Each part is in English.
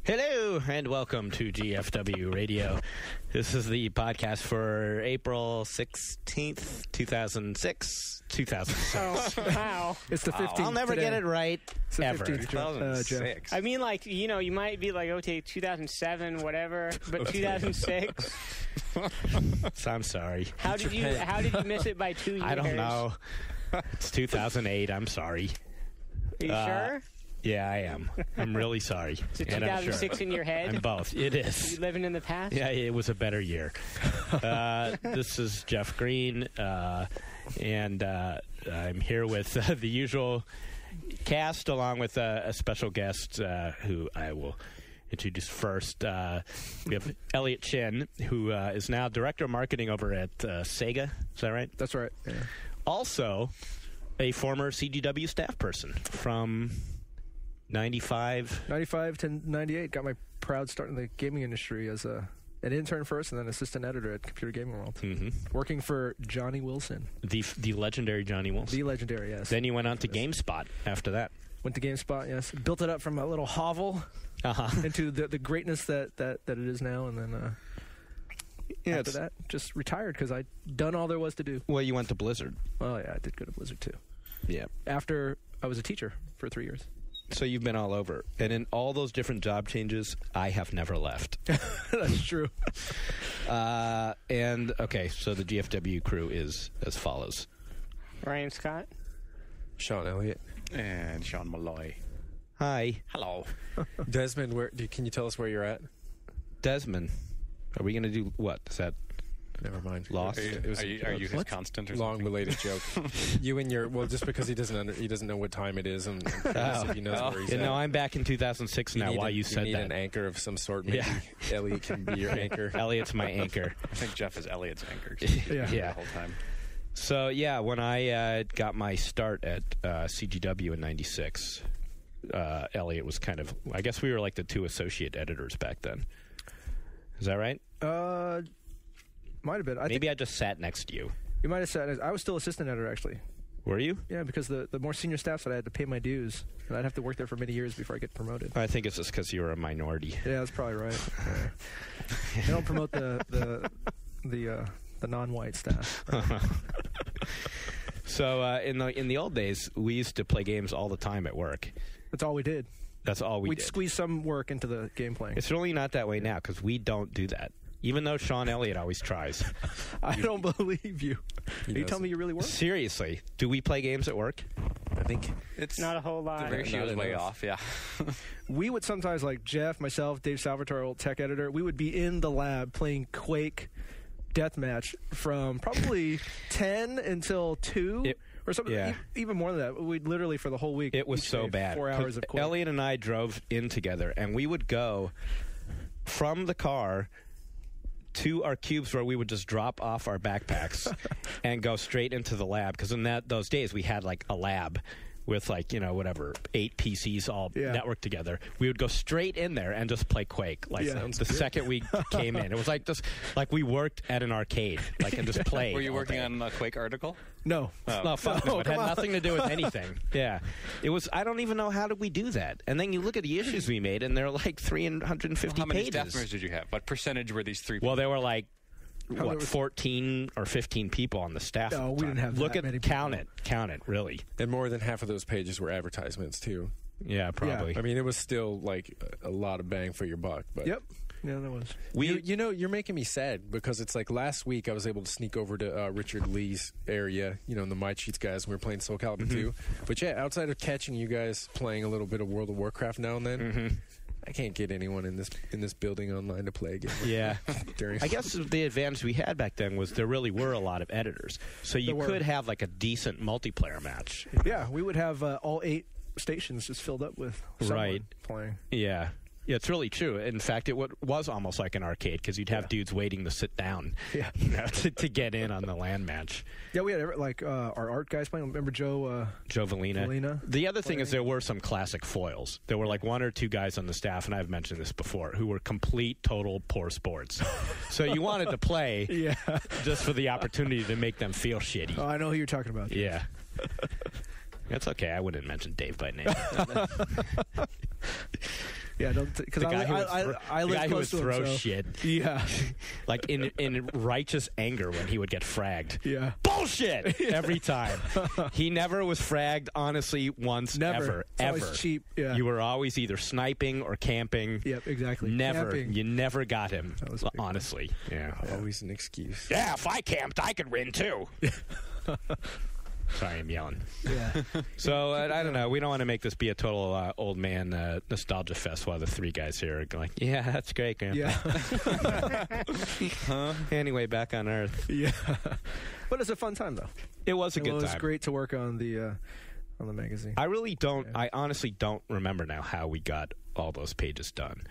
Hello, and welcome to GFW Radio. This is the podcast for April 16th, 2006. 2006. Oh, wow. It's the 15th. I'll never get it right, It's the ever. 15th, 2006. I mean, like, you know, you might be like, okay, 2007, whatever, but 2006. So I'm sorry. How did you miss it by 2 years? I don't know. It's 2008. I'm sorry. Are you sure? Yeah, I am. I'm really sorry. Is it And I'm 2006 sure. in your head? I'm both. It Are is. you living in the past? Yeah, it was a better year. This is Jeff Green, and I'm here with the usual cast, along with a special guest who I will introduce first. We have Elliott Chin, who is now Director of Marketing over at Sega. Is that right? That's right. Yeah. Also, a former CGW staff person from 95 to 98, got my proud start in the gaming industry as an intern first and then assistant editor at Computer Gaming World. Mm-hmm. Working for Johnny Wilson. The legendary Johnny Wilson. The legendary, yes. Then you went on to GameSpot after that. Went to GameSpot, yes. Built it up from a little hovel into the greatness that it is now, and then after that, just retired because I'd done all there was to do. Well, you went to Blizzard. Oh, yeah, I did go to Blizzard, too. Yeah. After I was a teacher for 3 years. So you've been all over. And in all those different job changes, I have never left. That's true. And, okay, so the GFW crew is as follows. Ryan Scott? Sean Elliott. And Sean Malloy. Hi. Hello. Desmond, can you tell us where you're at? Desmond. Are we going to do what? Is that Never mind. Lost? Are you his constant or something? Long related joke. You and your just because he doesn't know what time it is, and if he knows where he's at. No, I'm back in 2006 now. While you said you need that, an anchor of some sort. Maybe Elliott can be your anchor. Elliott's my anchor. I think Jeff is Elliott's anchor. Yeah. The whole time. So yeah, when I got my start at CGW in '96, Elliott was kind of. I guess we were like the two associate editors back then. Is that right? Might have been. Maybe I just sat next to you. You might have said I was still assistant editor, actually. Were you? Yeah, because the more senior staff said I had to pay my dues, and I'd have to work there for many years before I get promoted. I think it's just because you were a minority. Yeah, that's probably right. Yeah. They don't promote the non-white staff. Right? So in the old days, we used to play games all the time at work. That's all we did. That's all We'd did. squeeze some work into the game playing. It's really not that way now because we don't do that. Even though Sean Elliott always tries. I don't believe you. Are you telling me you really work? Seriously, do we play games at work? I think It's Not a whole the lot. ratio is Not way enough. off. Yeah. We would sometimes, like Jeff, myself, Dave Salvatore, old tech editor, we would be in the lab playing Quake Deathmatch from probably 10 until 2 or something. Yeah. Even more than that. We'd literally, for the whole week, It was each so day, bad. 4 hours of Quake. Elliott and I drove in together, and we would go from the car to our cubes where we would just drop off our backpacks and go straight into the lab. Because in those days, we had like a lab with 8 PCs all networked together. We would go straight in there and just play Quake. The second we came in, it was like we worked at an arcade, and just played. Were you working on a Quake article? No. No, fuck no. It had nothing to do with anything. Yeah. It was, I don't even know how did we do that. And then you look at the issues we made, and they're like 350 How many pages. staff members did you have? What percentage were these 3 people? Well, they were 14 or 15 people on the staff. No, we didn't have Look that at many count it, really. and more than half of those pages were advertisements too. Yeah, probably. I mean, it was still a lot of bang for your buck. But Yep. Yeah, that was. You're making me sad because it's like last week I was able to sneak over to Richard Lee's area, in the My Cheats guys, and we were playing Soul Calibur 2. But yeah, outside of catching you guys playing a little bit of World of Warcraft now and then, I can't get anyone in this building online to play a game. Yeah. During I guess the advantage we had back then was there really were a lot of editors. So you could have a decent multiplayer match. Yeah, we would have all 8 stations just filled up with someone playing. Yeah. Yeah, it's really true. In fact, it was almost like an arcade because you'd have dudes waiting to sit down to get in on the LAN match. Yeah, we had our art guys playing. Remember Joe Valina? The other thing is there were some classic foils. There were 1 or 2 guys on the staff, and I've mentioned this before, who were complete, total poor sports. So you wanted to play just for the opportunity to make them feel shitty. Oh, I know who you're talking about. Yeah. That's okay. I wouldn't mention Dave by name. Yeah, don't because The guy who would I the live guy who would close to him, throw so- shit, Yeah, like in righteous anger when he would get fragged. yeah. Bullshit every time. He never was fragged, honestly, once, Never. It's ever. always cheap. Yeah. You were always either sniping or camping. Yep, exactly. Never. Camping. You never got him. That was big. Honestly. Yeah. Always an excuse. Yeah, if I camped, I could win too. Sorry, I'm yelling. Yeah. So, I don't know. We don't want to make this be a total old man nostalgia fest while the three guys here are going, yeah, that's great, Grandpa. Yeah. Anyway, back on Earth. Yeah. But it's a fun time, though. It was a It good was time. great to work on the magazine. I really don't, I honestly don't remember now how we got all those pages done.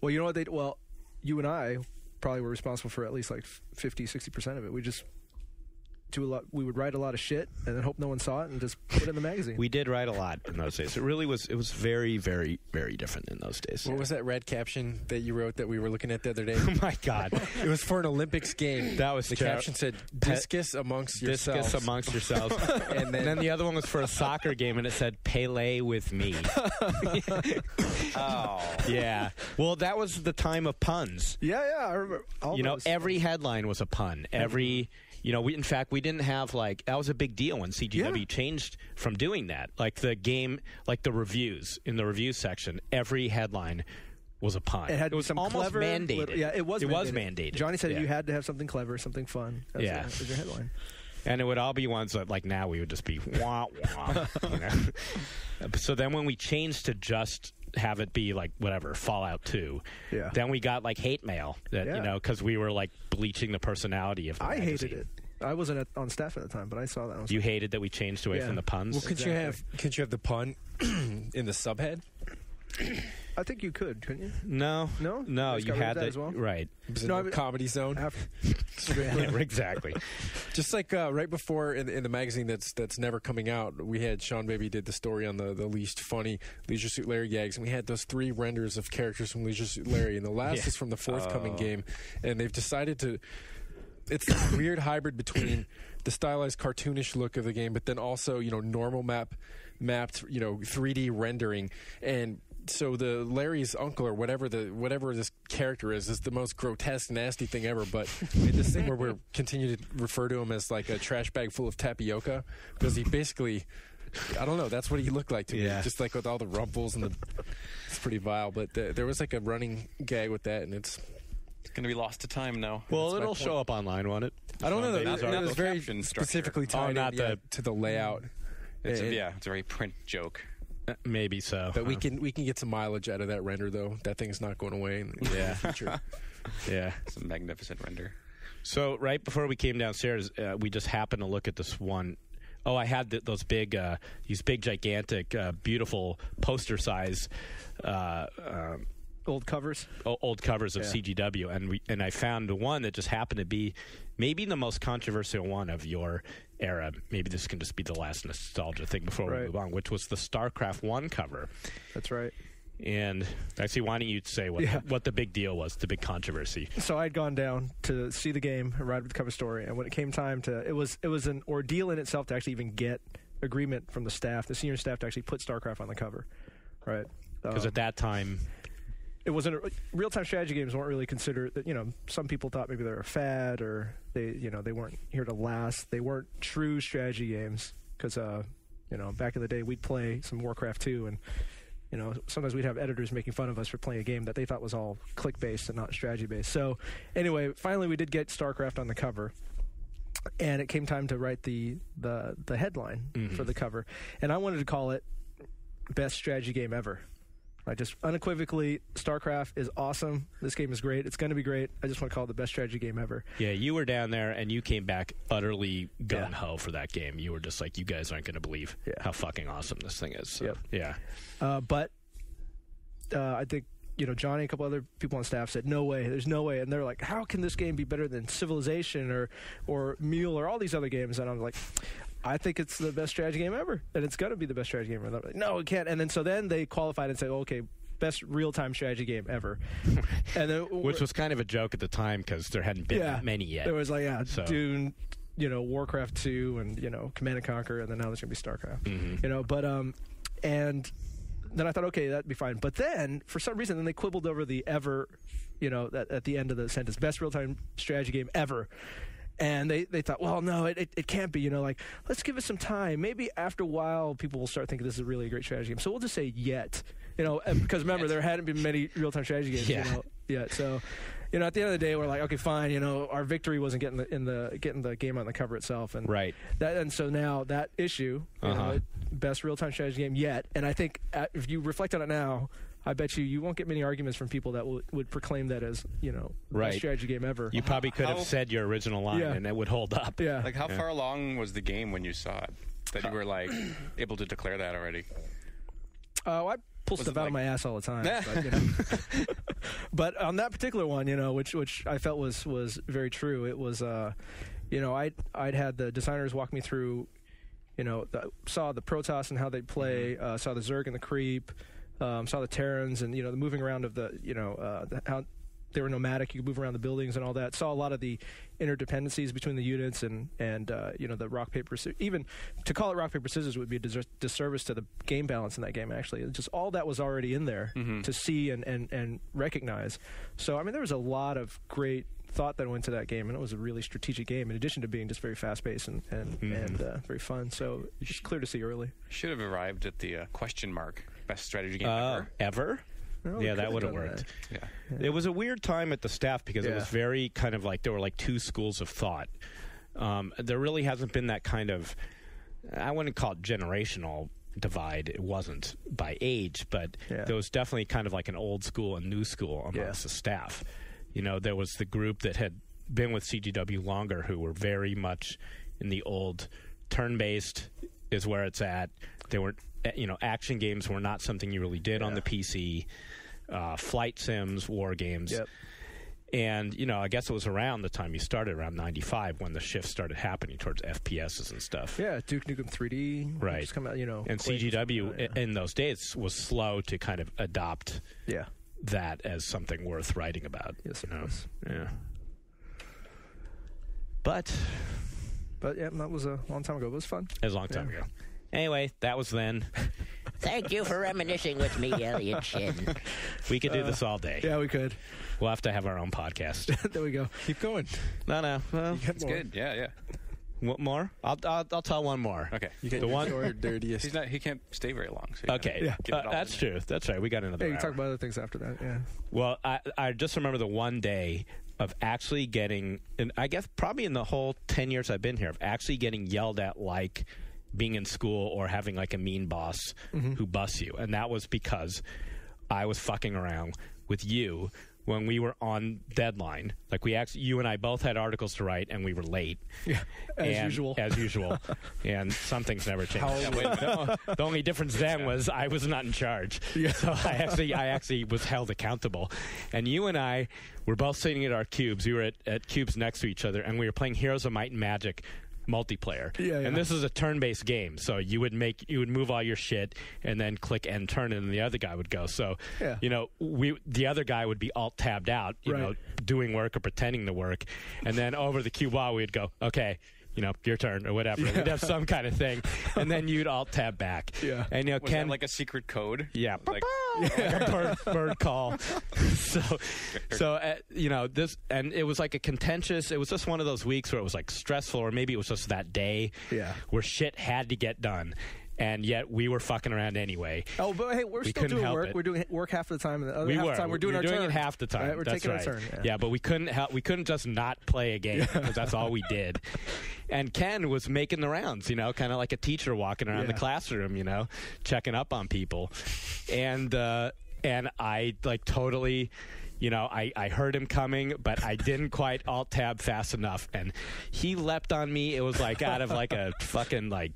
Well, you know what? You and I probably were responsible for at least like 50, 60% of it. We just we would write a lot of shit and then hope no one saw it and just put it in the magazine. We did write a lot in those days. It was very, very, very different in those days. What was that red caption that you wrote that we were looking at the other day? Oh, my God. It was for an Olympics game. That was the terrible. caption said, discus amongst yourselves. Discus amongst yourselves. And then the other one was for a soccer game, and it said, Pele with me. Oh. Yeah. Well, that was the time of puns. Yeah, I remember. All those. Every headline was a pun. Every... in fact, we didn't have, that was a big deal when CGW changed from doing that. Like the game, like the reviews, in the review section, every headline was a pun. It was some almost clever, mandated. Yeah, it was mandated. Johnny said Yeah. you had to have something clever, something fun. As your headline. And it would all be ones that, like now, we would just be wah, wah. So then when we changed to just have it be like whatever Fallout 2, then we got like hate mail that because we were like bleaching the personality of the magazine. Hated it. I wasn't on staff at the time, but I saw that. You hated that we changed away from the puns? Well, could you have the pun in the subhead? I think you couldn't you? No, just you got rid of had that that as well? right. Comedy Zone. Yeah, exactly. Just like right before in the magazine that's never coming out, we had Sean Baby did the story on the least funny Leisure Suit Larry gags, and we had those 3 renders of characters from Leisure Suit Larry, and the last is from the forthcoming game, and they've decided to. It's this weird hybrid between the stylized cartoonish look of the game, but then also normal mapped 3D rendering, and so the Larry's uncle or whatever this character is the most grotesque, nasty thing ever. But we had this thing where we continue to refer to him as like a trash bag full of tapioca because he basically. I don't know. That's what he looked like to me. Just like with all the rumples and it's pretty vile. But there was like a running gag with that, and it's going to be lost to time now. Well, it'll show up online, won't it? I don't know. It was very specifically tied to the layout. It's a very print joke. Maybe so. But we can get some mileage out of that render, though. That thing's not going away in the future. Yeah. It's a magnificent render. So right before we came downstairs, we just happened to look at this one. Oh, I had these big, gigantic, beautiful poster size old covers of CGW, and I found one that just happened to be maybe the most controversial one of your era. Maybe this can just be the last nostalgia thing before we move on, which was the StarCraft 1 cover. That's right. And actually, why don't you say what the big deal was, the big controversy? So I'd gone down to see the game and ride with the cover story, and when it came time to, it was an ordeal in itself to actually even get agreement from the senior staff, to actually put StarCraft on the cover, right? Because at that time, it wasn't real-time strategy games weren't really considered. Some people thought maybe they were a fad, or they weren't here to last. They weren't true strategy games because back in the day we'd play some Warcraft 2 and. Sometimes we'd have editors making fun of us for playing a game that they thought was all click-based and not strategy-based. So, anyway, finally we did get StarCraft on the cover, and it came time to write the headline for the cover. And I wanted to call it Best Strategy Game Ever. I just unequivocally, StarCraft is awesome. This game is great. It's going to be great. I just want to call it the best strategy game ever. Yeah, you were down there, and you came back utterly gung-ho for that game. You were just like, you guys aren't going to believe how fucking awesome this thing is. So, but I think, Johnny and a couple other people on staff said, no way, there's no way. And they're like, how can this game be better than Civilization or Mule or all these other games? And I'm like, I think it's the best strategy game ever, and it's going to be the best strategy game ever. Like, no, it can't. And then they qualified and said, okay, best real-time strategy game ever. And then, which was kind of a joke at the time because there hadn't been that many yet. There was Dune, Warcraft 2, and Command and Conquer, and then now there's going to be StarCraft. Mm-hmm. And then I thought, okay, that'd be fine. But then, for some reason, then they quibbled over the ever, at the end of the sentence, best real-time strategy game ever. And they thought, well, no, it can't be, let's give it some time. Maybe after a while, people will start thinking this is a really great strategy game. So we'll just say yet, because remember, there hadn't been many real-time strategy games, yet. So, at the end of the day, we're like, okay, fine, our victory wasn't getting the game on the cover itself. And right. And so now that issue, best real-time strategy game yet. And I think if you reflect on it now, I bet you won't get many arguments from people that would proclaim that as, best strategy game ever. You probably could have said your original line and it would hold up. Yeah. Like, how far along was the game when you saw it that you were, able to declare that already? I pull stuff out of my ass all the time. But, but on that particular one, which I felt was very true, it was, I'd had the designers walk me through, saw the Protoss and how they play, saw the Zerg and the Creep, saw the Terrans and, the moving around of how they were nomadic. You could move around the buildings and all that. Saw a lot of the interdependencies between the units and the rock, paper, even to call it rock, paper, scissors would be a disservice to the game balance in that game, actually. Just all that was already in there to see and recognize. So, I mean, there was a lot of great thought that went to that game, and it was a really strategic game in addition to being just very fast-paced and very fun. So it's clear to see early. Should have arrived at the question mark. Best strategy game ever? Well, yeah, that would have worked. Yeah. It was a weird time at the staff because it was very kind of like there were like two schools of thought. There really hasn't been that kind of, I wouldn't call it generational divide. It wasn't by age, but there was definitely kind of like an old school and new school amongst the staff. There was the group that had been with CGW longer who were very much in the old turn-based is where it's at. They were, action games were not something you really did on the PC. Flight sims, war games. Yep. And, I guess it was around the time you started, around 95, when the shift started happening towards FPSs and stuff. Yeah, Duke Nukem 3D. Right. Just come out, and CGW in those days was slow to kind of adopt that as something worth writing about. Yes, it was. Yeah. But yeah, that was a long time ago. It was fun. It was a long time ago. Anyway, that was then. Thank you for reminiscing with me, Elliott Chin. We could do this all day. Yeah, we could. We'll have to have our own podcast. There we go. Keep going. No. Well, it's good. Yeah. What more? I'll tell one more. Okay. You get the one or dirtiest. He can't stay very long. So okay. That's true. That's right. We got another. Yeah, you hour. can talk about other things after that. Yeah. Well, I just remember the one day of actually getting, and I guess probably in the whole 10 years I've been here, of actually getting yelled at like being in school or having like a mean boss who busts you. And that was because I was fucking around with you when we were on deadline. Like you and I both had articles to write and we were late. Yeah, as usual. And some things never changed. The only difference then was I was not in charge. Yeah. So I actually was held accountable. And you and I were both sitting at our cubes. We were at cubes next to each other and we were playing Heroes of Might and Magic multiplayer. Yeah. And this is a turn-based game, so you would move all your shit and then click end turn, and then the other guy would go. So the other guy would be alt tabbed out, doing work or pretending to work, and then over the cue wall we'd go, okay, your turn or whatever. Yeah. We'd have some kind of thing, and then you'd alt tab back. Yeah. And was that like a secret code? Yeah. Like a bird call. So this, and it was like a contentious. It was just one of those weeks where it was like stressful, or maybe it was just that day. Yeah. Where shit had to get done. And yet we were fucking around anyway. Oh, but hey, we're still doing work. We're doing work half the time, and the other half the time we're doing our turn. We're doing it half the time. Right? We're taking our turn. Yeah, but we couldn't just not play a game because that's all we did. And Ken was making the rounds, kind of like a teacher walking around the classroom, checking up on people. And I like totally. I heard him coming, but I didn't quite alt-tab fast enough, and he leapt on me. It was like out of like a fucking I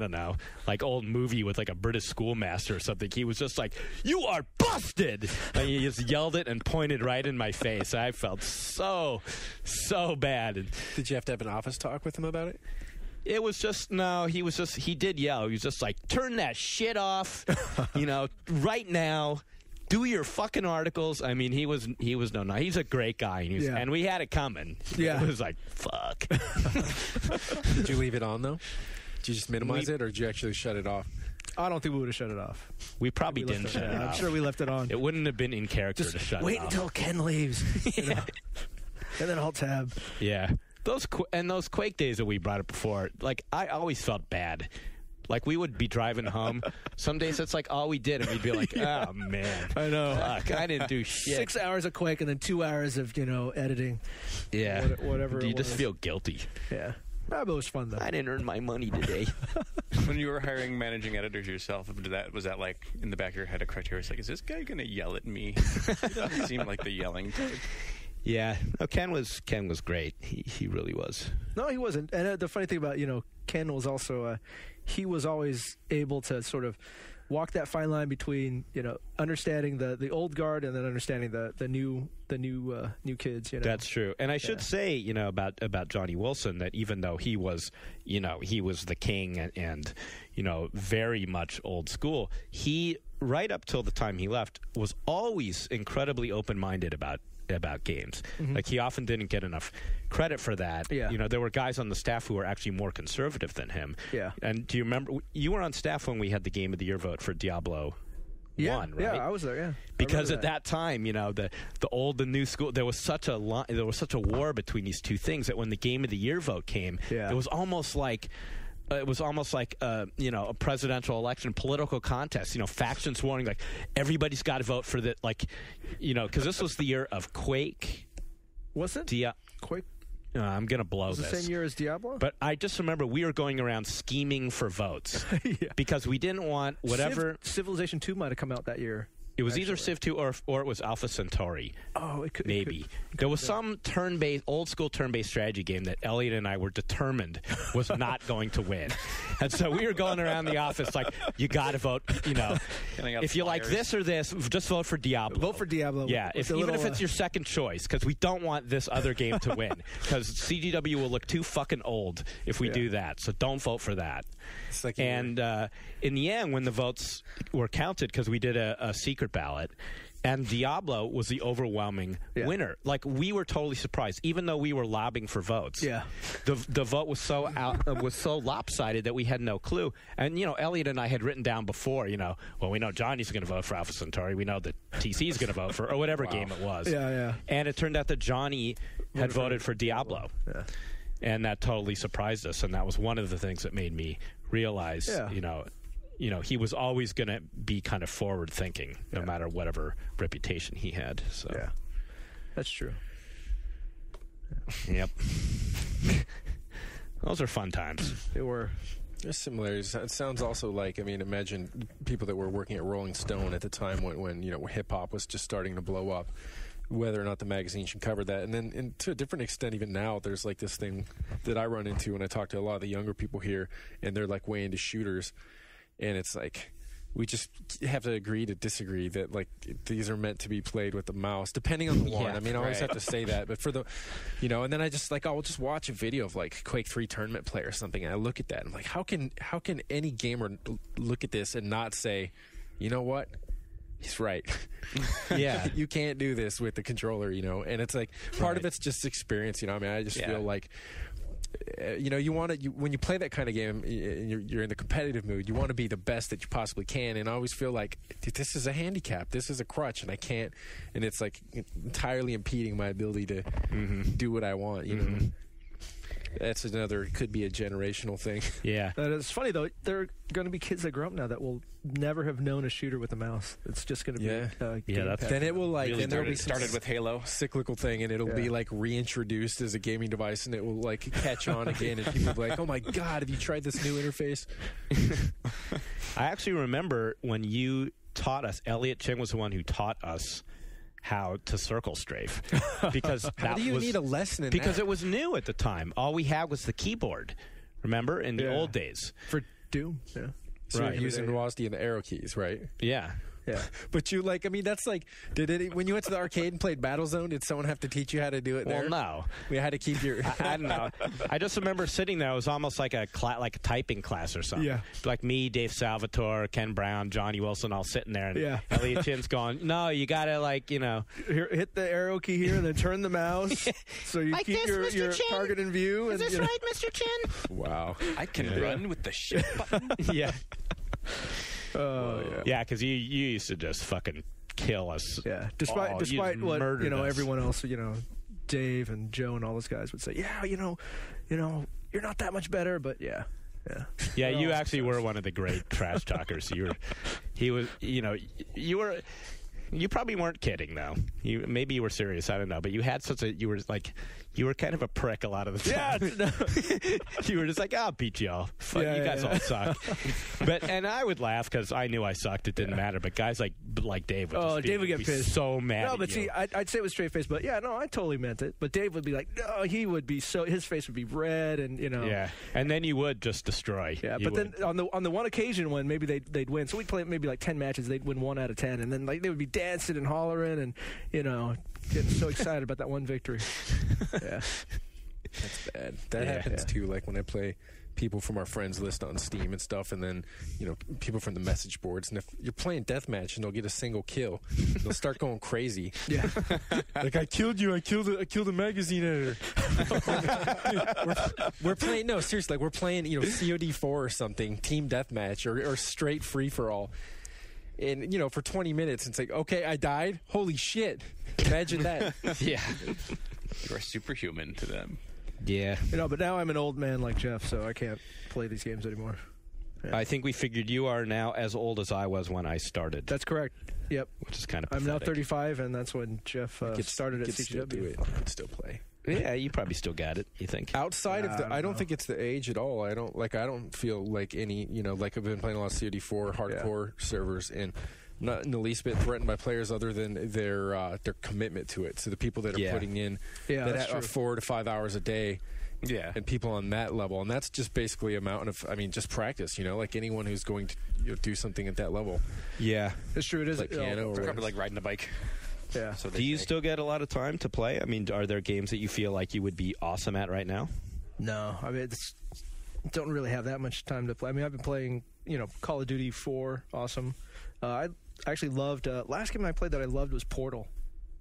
don't know, like old movie with like a British schoolmaster or something. He was just like, "You are busted!" And he just yelled it and pointed right in my face. I felt so bad. And did you have to have an office talk with him about it? It was just, he did yell. He was just like, "Turn that shit off, right now. Do your fucking articles." I mean, he was no. He's a great guy, and we had it coming. Yeah, it was like, fuck. Did you leave it on though? Did you just minimize it, or did you actually shut it off? I don't think we would have shut it off. We probably didn't shut it off. I'm sure we left it on. It wouldn't have been in character to shut it off. Wait until Ken leaves. You know? And then I'll tab. Yeah. Those Quake days that we brought up before, like, I always felt bad. Like, we would be driving home. Some days that's like all we did, and we'd be like, oh, man. I know. Fuck, I didn't do shit. 6 hours of Quake and then 2 hours of, editing. Yeah. Whatever You it just was. feel guilty. Yeah. But it was fun, though. I didn't earn my money today. When you were hiring managing editors yourself, was that like in the back of your head a criteria? It's like, is this guy going to yell at me? He doesn't seem like the yelling type. Yeah. No, Ken was great. He really was. No, he wasn't. And the funny thing about, Ken was also, he was always able to sort of walk that fine line between, understanding the old guard and then understanding the new kids. That's true. And I should say, about Johnny Wilson, that even though he was the king and very much old school, he, right up till the time he left, was always incredibly open-minded about games. Mm-hmm. Like, he often didn't get enough credit for that. Yeah. There were guys on the staff who were actually more conservative than him. Yeah. And do you remember, you were on staff when we had the Game of the Year vote for Diablo 1, right? Yeah, I was there, yeah. Because at that time, the old and new school, there was such a war between these two things that when the Game of the Year vote came, it was almost like a presidential election, political contest. Factions warning, like, everybody's got to vote for the, because this was the year of Quake. Was it? Quake? I'm going to blow this. The same year as Diablo? But I just remember we were going around scheming for votes because we didn't want whatever. Civilization 2 might have come out that year. It was either Civ 2 or it was Alpha Centauri. Oh, it could. Maybe. There was some old school turn-based strategy game that Elliott and I were determined was not going to win. And so we were going around the office like, you got to vote, if you like this or this, just vote for Diablo. Vote for Diablo. Yeah, even if it's your second choice, because we don't want this other game to win. Because CGW will look too fucking old if we do that. So don't vote for that. And in the end, when the votes were counted, because we did a secret ballot, and Diablo was the overwhelming winner. Like, we were totally surprised, even though we were lobbying for votes. Yeah, the vote was so lopsided that we had no clue. And Elliott and I had written down before, well, we know Johnny's going to vote for Alpha Centauri. We know that TC's going to vote for, or whatever game it was. Yeah. And it turned out that Johnny had voted for Diablo. Yeah. And that totally surprised us, and that was one of the things that made me realize, he was always going to be kind of forward-thinking, no matter whatever reputation he had. So, yeah, that's true. Yep. Those are fun times. They were. There's similarities. It sounds also like, imagine people that were working at Rolling Stone at the time when hip-hop was just starting to blow up, whether or not the magazine should cover that. And then to a different extent, even now, there's like this thing that I run into when I talk to a lot of the younger people here, and they're like way into shooters. And it's like, we just have to agree to disagree that, like, these are meant to be played with the mouse, depending on the one. I always have to say that. But for the, and then I just, like, I'll just watch a video of, like, Quake 3 tournament play or something, and I look at that, and I'm like, how can any gamer look at this and not say, you know what? He's right. Yeah. You can't do this with the controller, And it's like, part of it's just experience, I just feel like, you want to, when you play that kind of game, you're in the competitive mood, you want to be the best that you possibly can. And I always feel like, this is a handicap, this is a crutch, and I can't, and it's like entirely impeding my ability to do what I want, That's could be a generational thing. Yeah. It's funny, though. There are going to be kids that grow up now that will never have known a shooter with a mouse. It's just going to be then it will, like, really then there'll be started with Halo. Cyclical thing, and it'll be, like, reintroduced as a gaming device, and it will, like, catch on again, and people will be like, oh, my God, have you tried this new interface? I actually remember when you taught us, Elliott Chin was the one who taught us how to circle strafe, because how do you need a lesson in because that? It was new at the time. All we had was the keyboard, remember, in the old days for Doom. So you're using WASD and the arrow keys, right? Yeah. But you, like, that's like, when you went to the arcade and played Battlezone, did someone have to teach you how to do it there? Well, no. We had to keep your... I don't know. I just remember sitting there. It was almost like a typing class or something. Yeah. Like me, Dave Salvatore, Ken Brown, Johnny Wilson, all sitting there. And Elliott Chin's going, no, you got to, like, Here, hit the arrow key here and then turn the mouse so you like keep this, your target in view. Is this right, Mr. Chin? Wow. I can run with the shift button. Yeah. Yeah, because you used to just fucking kill us. Yeah, despite what everyone else, Dave and Joe and all those guys would say. Yeah, you're not that much better, but yeah. Yeah, you actually were one of the great trash talkers. You probably weren't kidding though. Maybe you were serious. I don't know. But you had you were kind of a prick a lot of the time. Yeah, you were just like, I'll beat y'all. You guys all suck. And I would laugh because I knew I sucked. It didn't matter. But guys like Dave would Dave would get pissed. So mad. No, but see, I'd say it with straight face. But yeah, no, I totally meant it. But Dave would be like, no, he would be his face would be red, and Yeah, and then you would just destroy. Yeah, but then on the one occasion when maybe they'd win, so we'd play maybe like 10 matches, they'd win 1 out of 10, and then like they would be dancing and hollering and getting so excited about that one victory. Yeah, that's bad. That happens too. Like when I play people from our friends list on Steam and stuff, and then people from the message boards. And if you're playing deathmatch and they'll get a single kill, they'll start going crazy. Yeah, like I killed you. I killed a magazine editor. we're playing. No, seriously. Like we're playing. COD4 or something, team deathmatch or straight free for all. And, for 20 minutes, it's like, okay, I died? Holy shit. Imagine that. Yeah. You are superhuman to them. Yeah. But now I'm an old man like Jeff, so I can't play these games anymore. Yeah. I think we figured you are now as old as I was when I started. That's correct. Yep. Which is kind of pathetic. I'm now 35, and that's when Jeff started at CGW. I could still play. Yeah, you probably still got it, you think? Outside of I don't think it's the age at all. I don't feel like any, like I've been playing a lot of COD4 hardcore servers, and I'm not in the least bit threatened by players other than their commitment to it. So the people that are putting in that have 4 to 5 hours a day. Yeah, and people on that level, and that's just basically a mountain of, just practice. Like anyone who's going to do something at that level. Yeah, it's true. It is like piano, or probably like riding a bike. Yeah. So do you still get a lot of time to play? Are there games that you feel like you would be awesome at right now? No, don't really have that much time to play. I've been playing, Call of Duty 4, awesome. I actually loved. Last game I played that I loved was Portal.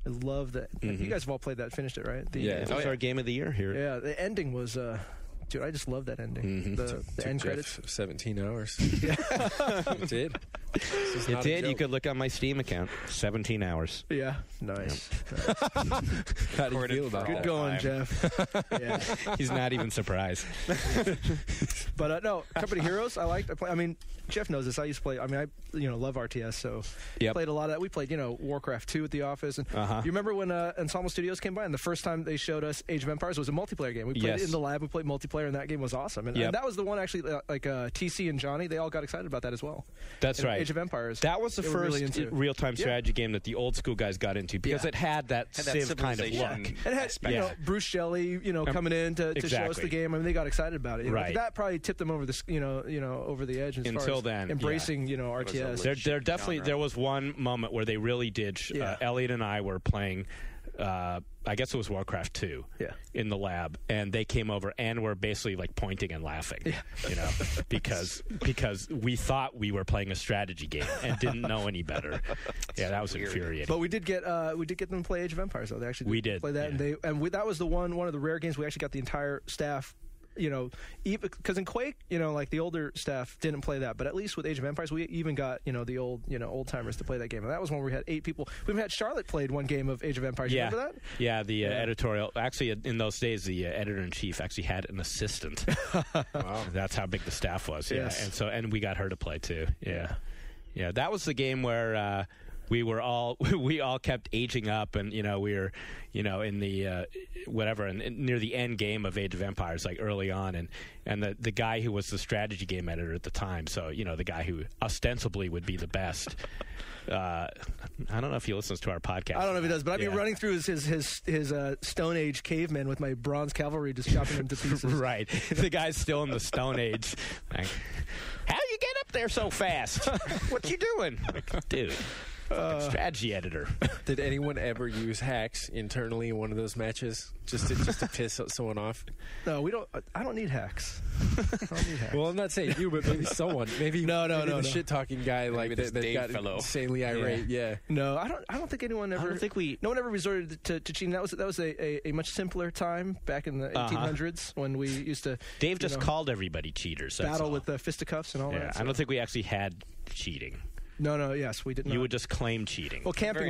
I love that. You guys have all played that, finished it, right? It was our game of the year here. Yeah, the ending was. Dude, I just love that ending. Mm-hmm. The end credits. 17 hours. Yeah. It did. It did. You could look on my Steam account. 17 hours. Yeah. Nice. How do you feel about that? Good going, Jeff. Yeah. He's not even surprised. But no, Company Heroes. I play. Jeff knows this. I used to play. I love RTS. So played a lot of that. We played, Warcraft 2 at the office. And you remember when Ensemble Studios came by, and the first time they showed us Age of Empires was a multiplayer game. We played it in the lab. We played multiplayer, and that game was awesome. And that was the one actually. TC and Johnny, they all got excited about that as well. That's right. Age of Empires. That was the first real-time strategy game that the old school guys got into because it had that Civ kind of look. It had Bruce Shelley, coming in to show us the game. They got excited about it. Right. That probably tipped them over the over the edge as Until far as then, embracing RTS. There definitely there was one moment where they really did. Elliott and I were playing. I guess it was Warcraft 2 in the lab, and they came over and were basically like pointing and laughing, because we thought we were playing a strategy game and didn't know any better. Yeah, that was infuriating. But we did get them to play Age of Empires, though. They actually did play that, and that was one of the rare games we actually got the entire staff. Because in Quake, like the older staff didn't play that, but at least with Age of Empires, we even got, the old timers to play that game. And that was one where we had 8 people. We even had Charlotte played one game of Age of Empires. You remember that? Yeah, the editorial. Actually, in those days, the editor-in-chief actually had an assistant. Wow. That's how big the staff was. Yeah. Yes. And we got her to play too. Yeah. Yeah. That was the game where, we all kept aging up, and we were in the whatever, and near the end game of Age of Empires, like early on, and the guy who was the strategy game editor at the time, so the guy who ostensibly would be the best. I don't know if he listens to our podcast. I don't know if he does, but I'd be running through his Stone Age cavemen with my bronze cavalry, just chopping them to pieces. Right, the guy's still in the Stone Age. Like, how you get up there so fast? What you doing? Like, dude. Strategy editor. Did anyone ever use hacks internally in one of those matches just to piss someone off? No, we don't. I don't need hacks. Well, I'm not saying you, but maybe someone. Maybe the shit talking guy Maybe this that Dave got fellow. insanely irate. Yeah. No, I don't think anyone ever. I don't think No one ever resorted to cheating. That was a much simpler time back in the 1800s when we used to. Dave just called everybody cheaters. That's battle all. with the fisticuffs and all that. I don't think we actually had cheating. No, yes, we did not. You would just claim cheating. Well, camping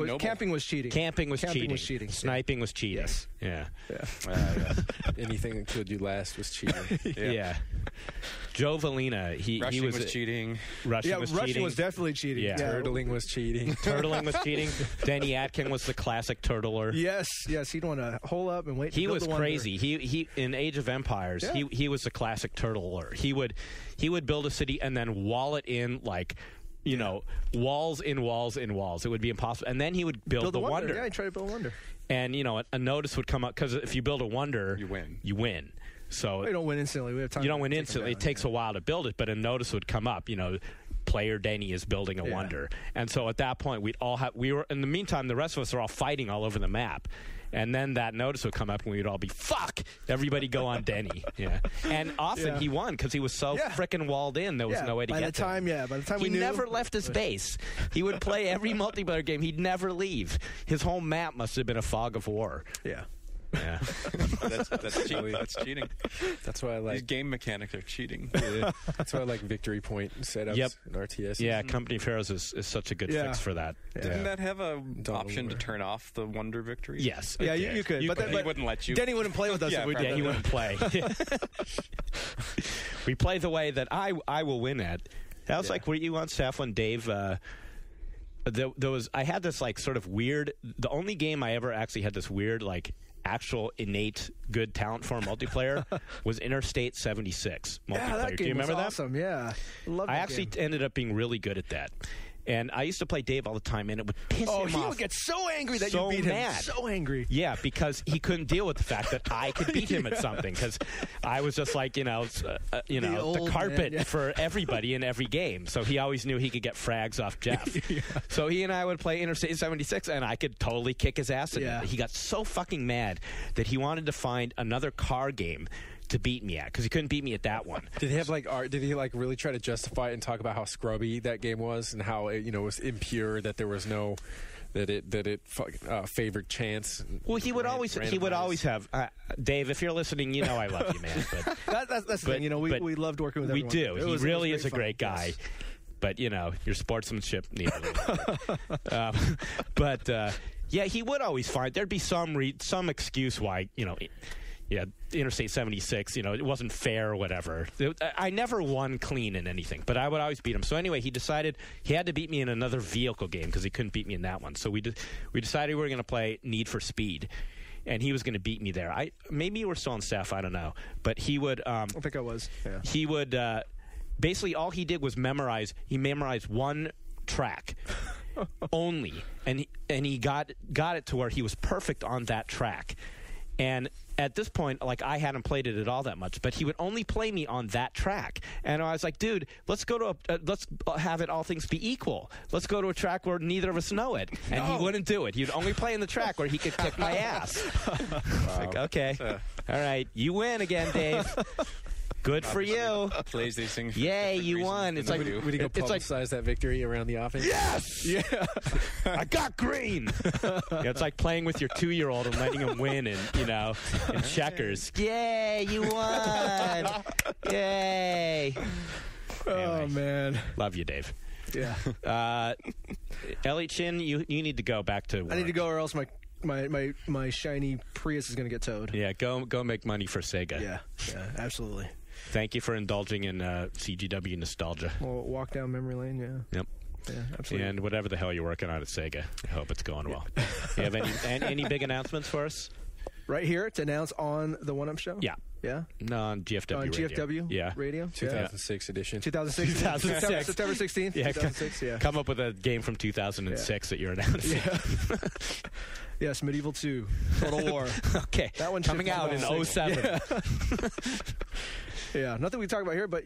was cheating. Camping was cheating. Sniping was cheating. Yes. Yeah. Anything that killed you last was cheating. Yeah. Joe Valina, he was cheating. Rushing was cheating. Rushing was definitely cheating. Yeah. Turtling was cheating. Turtling was cheating. Denny Atkin was the classic turtler. Yes, he'd want to hole up and wait. He was crazy. He in Age of Empires, he was the classic turtler. He would build a city and then wall it in like, walls in walls in walls. It would be impossible. And then he would build the wonder. Yeah, he'd try to build a wonder. And, a notice would come up, because if you build a wonder, you win. So you don't win instantly. We have time. You don't win instantly. It takes a while to build it, but a notice would come up, player Denny is building a wonder. And so at that point, in the meantime, the rest of us are all fighting all over the map. And then that notice would come up and we'd all be, fuck, everybody go on Denny. Yeah. And often he won because he was so frickin' walled in, there was no way to get to him. By the time he we knew. never left his base. He would play every multiplayer game. He'd never leave. His whole map must have been a fog of war. Yeah. Yeah. That's cheating. That's cheating. That's why I like these game mechanics are cheating. That's why I like victory point setups and RTS. Yeah, Company of Heroes is such a good fix for that. Didn't that have an option to turn off the wonder victory? Yes. Yeah, you could. But he wouldn't let you. Denny wouldn't play with us if we did. Yeah, he wouldn't play. We play the way that I will win at. That was like what you want, Steph, when Dave. I had this like sort of weird. The only game I ever actually had this weird like actual innate good talent for multiplayer was Interstate 76 multiplayer. Yeah, that game Do you remember was awesome. Yeah, I actually ended up being really good at that. And I used to play Dave all the time, and it would piss him off. He would get so angry that so you beat mad. him. So angry. Yeah, because he couldn't deal with the fact that I could beat him at something. Because I was just like, the carpet for everybody in every game. So he always knew he could get frags off Jeff. So he and I would play Interstate 76, and I could totally kick his ass. He got so fucking mad that he wanted to find another car game to beat me at, because he couldn't beat me at that one. Did he have like art? Did he like really try to justify it and talk about how scrubby that game was and how it was impure, that there was no that it favored chance? Well, he would always have Dave. If you're listening, I love you, man. But that's the thing. We loved working with everyone. We do. He really is a great guy. Yes. But your sportsmanship needs a little bit. He would always find there'd be some excuse why Interstate 76, it wasn't fair or whatever. I never won clean in anything, but I would always beat him. So anyway, he decided he had to beat me in another vehicle game because he couldn't beat me in that one. So we decided we were going to play Need for Speed, and he was going to beat me there. Maybe you were still on staff, I don't know. But he would... I think I was. Yeah. He would... basically, all he did was memorize one track only, and he got it to where he was perfect on that track. And at this point, like, I hadn't played it at all that much, but he would only play me on that track. And I was like, dude, let's go to let's have it all things be equal. Let's go to a track where neither of us know it. And he wouldn't do it. He'd only play in the track where he could kick my ass. Like, okay, all right, you win again, Dave. Good for you. Plays these things. Yay, you won. It's like would he go publicize that victory around the office? Yes. Yeah. I got green. It's like playing with your 2-year-old and letting him win in checkers. Yay, you won. Yay. Oh man. Love you, Dave. Yeah. Elliott Chin, you need to go back to work. I need to go, or else my shiny Prius is going to get towed. Yeah, go make money for Sega. Yeah, absolutely. Thank you for indulging in CGW nostalgia. We'll walk down memory lane, yeah. Yep. Yeah, absolutely. And whatever the hell you're working on at Sega, I hope it's going well. You have any big announcements for us? Right here to announce on the One Up Show? Yeah. Yeah? No, on GFW Radio. GFW Radio? 2006 edition. 2006. September 16th. Yeah, 2006, yeah. Come up with a game from 2006 that you're announcing. Yeah. Yes, Medieval 2. Total War. Okay. That one coming out in 07. Yeah. Yeah, nothing we talk about here, but,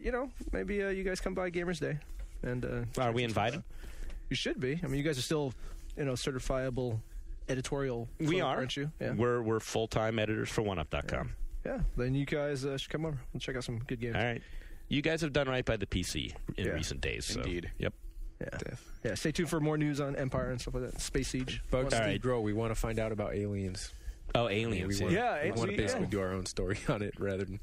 maybe you guys come by Gamers Day. And are we invited? You should be. I mean, you guys are still, certifiable editorial. We firm, are. aren't you? Yeah. We're full-time editors for OneUp.com. Yeah. Then you guys should come over and check out some good games. All right. You guys have done right by the PC in Yeah. recent days. So. Indeed. Yep. Yeah. Stay tuned for more news on Empire and stuff like that. Space Siege. Bugs All Steve right. Grow, we want to find out about aliens. Oh, aliens. We want, Yeah, we want to yeah. basically do our own story on it rather than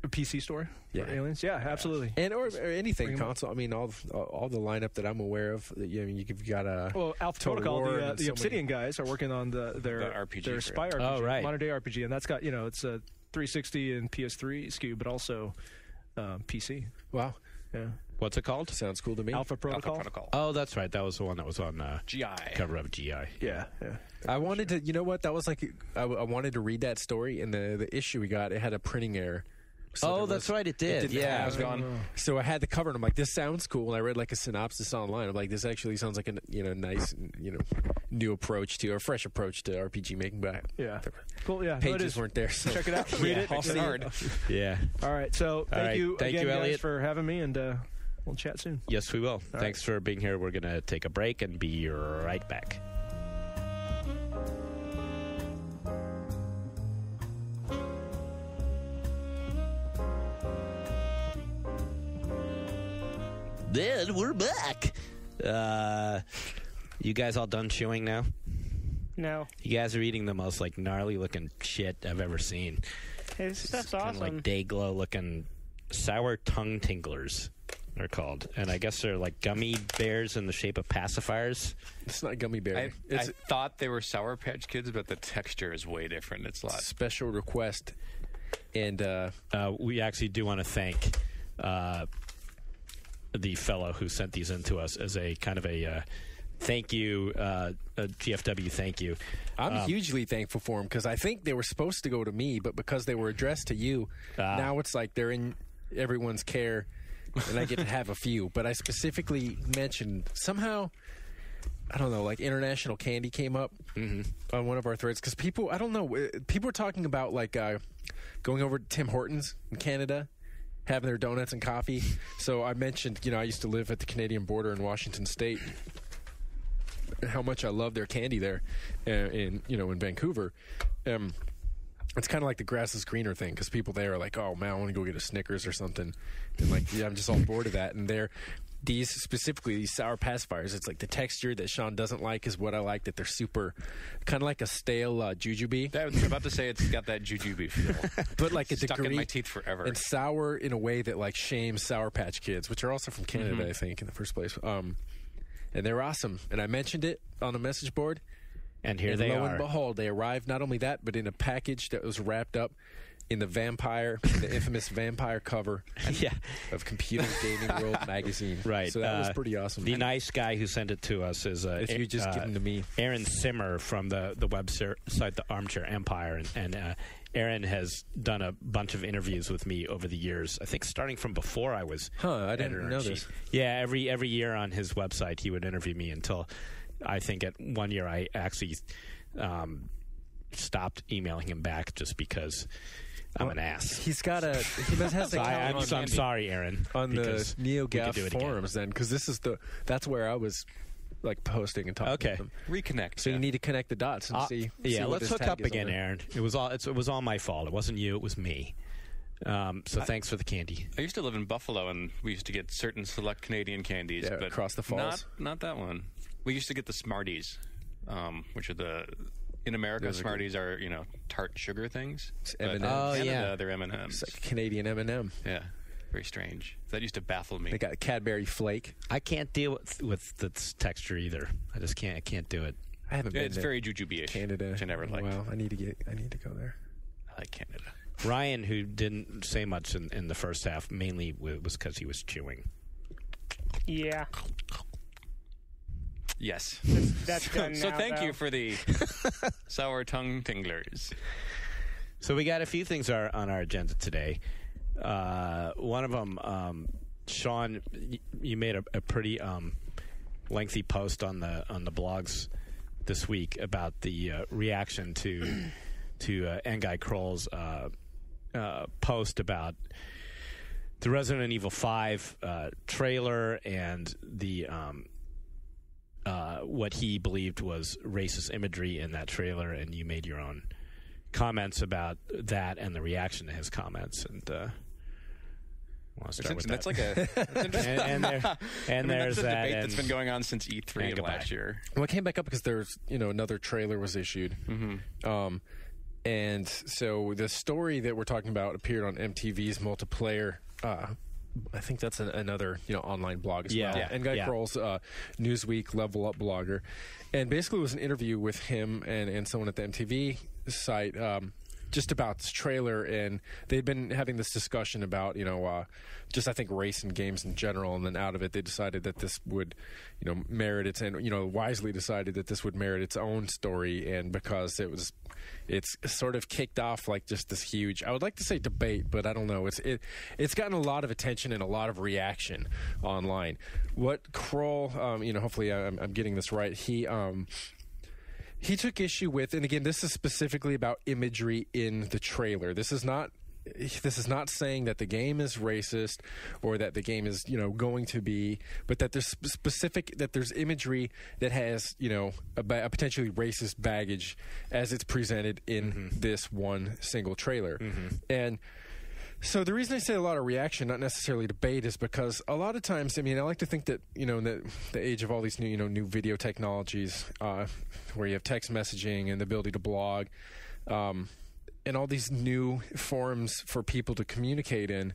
A PC store Yeah. for aliens. Yeah, absolutely. and or anything Bring 'em console. I mean, all the lineup that I'm aware of. You've got a Well, Alpha Total Protocol, War the and so Obsidian guys are working on their RPG their for spy it. RPG, Oh, right. modern day RPG, and that's got it's a 360 and PS3 SKU, but also PC. wow. Yeah, What's it called? Sounds cool to me. Alpha Protocol. Alpha Protocol. Oh, that's right. That was the one that was on GI. cover of GI. Yeah. I wanted to. You know what? That was like I wanted to read that story, and the issue we got it had a printing error. So Oh, there that's right. It did. didn't Yeah. I was gone. So I had the cover, and I'm like, "This sounds cool." And I read like a synopsis online. I'm like, "This actually sounds like a nice new approach to or fresh approach to RPG making." But Yeah. Cool. Yeah. No, it pages is. weren't there. So Check it out. Read it. It's hard. Yeah. All right. So thank right. you Thank again, you, guys, Elliott. for having me, and we'll chat soon. Yes, we will. Thanks for being here. We're going to take a break and be right back. Then we're back. You guys all done chewing now? No. You guys are eating the most gnarly looking shit I've ever seen. Hey, this stuff's Kinda awesome. like day glow looking sour tongue tinglers. They're called, and I guess they're like gummy bears in the shape of pacifiers. it's not gummy bear. I It's thought they were Sour Patch Kids, but the texture is way different. It's a a lot. special request, and We actually do want to thank the fellow who sent these in to us as a kind of a thank you, a GFW thank you. I'm hugely thankful for them because I think they were supposed to go to me, but because they were addressed to you, now it's like they're in everyone's care, and I get to have a few. But I specifically mentioned somehow, I don't know, like international candy came up on one of our threads because people, I don't know, people were talking about like going over to Tim Hortons in Canada, having their donuts and coffee. So I mentioned, I used to live at the Canadian border in Washington State, and how much I love their candy there in Vancouver. It's kind of like the grass is greener thing because people there are like, oh man, I want to go get a Snickers or something, and like, yeah, I'm just all bored of that. And these sour pacifiers, it's like the texture that Sean doesn't like is what I like. That they're super, kind of like a stale jujube, I was about to say it's got that jujube feel. but like a Stuck degree in my teeth forever. and sour in a way that like shames Sour Patch Kids, which are also from Canada, I think, in the first place. And they're awesome. And I mentioned it on a message board. And here And they lo are. and behold, they arrived not only that, but in a package that was wrapped up in the infamous vampire cover Yeah. of Computer Gaming World magazine. Right. So that was pretty awesome. The nice guy who sent it to us is if you just give them to me. Aaron Simmer from the website The Armchair Empire, and Aaron has done a bunch of interviews with me over the years. I think starting from before I was. I didn't editor-in-chief. know this. Yeah, every year on his website he would interview me until I think at one year I actually stopped emailing him back just because I'm an ass. He has the So I'm sorry, Aaron. on the because we could NeoGAF do it again. forums then, because that's where I was like posting and talking. Okay. With them. Reconnect. So you need to connect the dots and see. Yeah, see what let's this hook tag up is on again, there. Aaron. It was all my fault. It wasn't you. It was me. So thanks for the candy. I used to live in Buffalo, and we used to get certain select Canadian candies. Yeah, but across the falls. Not that one. We used to get the Smarties, which are in America, Those are Smarties are tart sugar things. It's But in M&Ms. Oh, Canada, yeah. they're M&Ms. It's like Canadian M&M. Yeah, very strange. That used to baffle me. They got Cadbury Flake. I can't deal with this texture either. I just can't. I can't do it. I haven't Yeah, been it's to very jujube-ish, Canada. which I never liked. Wow, I need to go there. I like Canada. Ryan, who didn't say much in the first half, mainly was because he was chewing. Yeah. Yes. That's done So now, thank though. you for the sour tongue tinglers. So we got a few things on our agenda today. One of them, Sean, you made a pretty lengthy post on the blogs this week about the reaction to Ngai Kroll's post about the Resident Evil 5 trailer and the what he believed was racist imagery in that trailer, and you made your own comments about that and the reaction to his comments. And want to start with that's that. like a and there's that's a that, debate and that's been going on since E3 of last year. Well, it came back up because there's another trailer was issued. And so the story that we're talking about appeared on MTV's multiplayer. I think that's another online blog as well. Yeah. And Guy Kroll's Newsweek Level Up blogger, and basically it was an interview with him and someone at the MTV site. Just about this trailer, and they'd been having this discussion about, just I think race in games in general, and then out of it they decided that this would, merit its, and wisely decided that this would merit its own story, and because it's sort of kicked off like just this huge, I would like to say debate, but I don't know, it's gotten a lot of attention and a lot of reaction online. What Kroll, hopefully I'm getting this right, he took issue with, and again, this is specifically about imagery in the trailer. This is not saying that the game is racist or that the game is, going to be, but that there's imagery that has, a potentially racist baggage as it's presented in this one single trailer. And so the reason I say a lot of reaction, not necessarily debate, is because a lot of times, I like to think that, in the age of all these new video technologies, where you have text messaging and the ability to blog, and all these new forms for people to communicate in,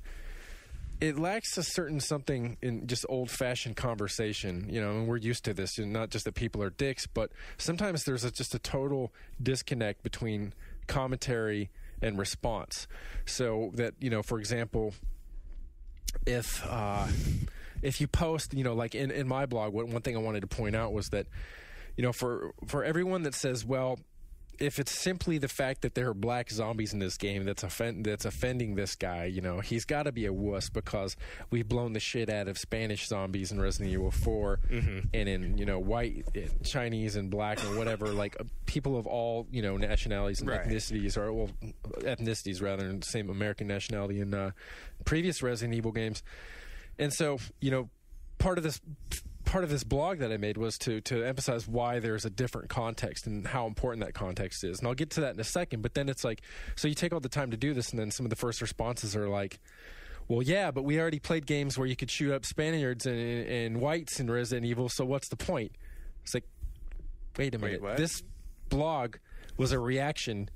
it lacks a certain something in just old-fashioned conversation, and we're used to this, not just that people are dicks, but sometimes there's just a total disconnect between commentary and response. So that, for example, if you post, like in my blog, one thing I wanted to point out was that, for everyone that says, well, if it's simply the fact that there are black zombies in this game that's offending this guy, he's got to be a wuss because we've blown the shit out of Spanish zombies in Resident Evil 4 and in, white, Chinese and black or whatever, like people of all, nationalities and ethnicities, or ethnicities rather than the same American nationality in previous Resident Evil games. And so, part of this blog that I made was to emphasize why there's a different context and how important that context is. And I'll get to that in a second, but then it's like, so you take all the time to do this, and then some of the first responses are like, well, yeah, but we already played games where you could shoot up Spaniards and whites in Resident Evil, so what's the point? It's like, wait a minute. This blog was a reaction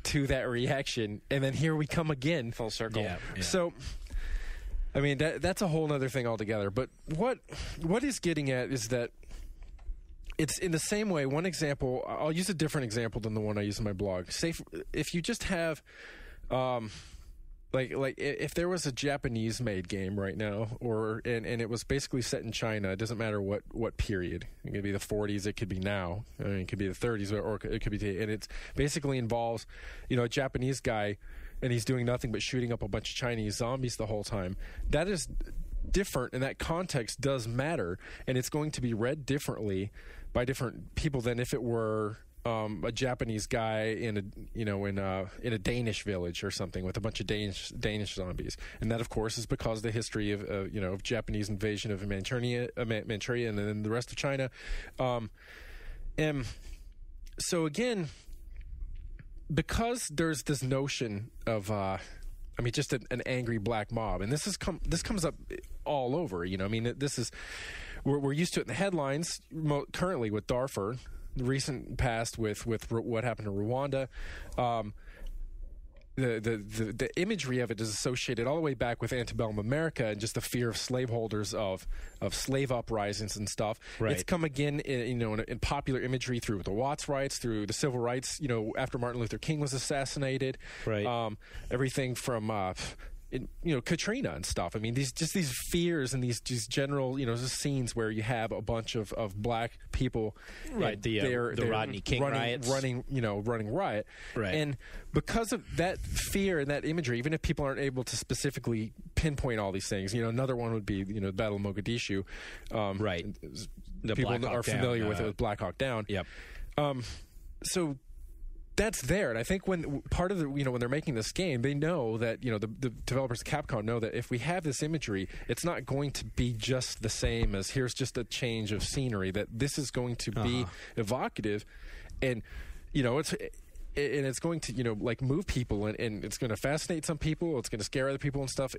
to that reaction, and then here we come again. Full circle. Yeah. So that's a whole other thing altogether. But what he's getting at is that it's in the same way. One example, I'll use a different example than the one I use in my blog. Say if you just have, like if there was a Japanese-made game right now, and it was basically set in China. It doesn't matter what period. It could be the 40s. It could be now. It could be the 30s, or it could be. And it basically involves, a Japanese guy, and he's doing nothing but shooting up a bunch of Chinese zombies the whole time. That is different, and that context does matter, and it's going to be read differently by different people than if it were a Japanese guy in a Danish village or something with a bunch of Danish zombies. And that, of course, is because of the history of Japanese invasion of Manchuria and then the rest of China. And so again, because there's this notion of just an angry black mob, and this comes up all over. This is we're used to it in the headlines currently with Darfur, the recent past with what happened to Rwanda. The imagery of it is associated all the way back with antebellum America and just the fear of slaveholders of slave uprisings and stuff. Right. It's come again in popular imagery through the Watts riots, through the civil rights, after Martin Luther King was assassinated. Right. Everything from Katrina and stuff. These fears and these general scenes where you have a bunch of black people, right? The Rodney King riots, running riot, right? And because of that fear and that imagery, even if people aren't able to specifically pinpoint all these things, another one would be the Battle of Mogadishu, right? The people are familiar with it with Black Hawk Down. Yep. So that's there. And I think when part of the, when they're making this game, they know that, the developers of Capcom know that if we have this imagery, it's not going to be just the same as here's just a change of scenery, that this is going to be evocative, and, it's going to, move people, and it's going to fascinate some people, it's going to scare other people and stuff.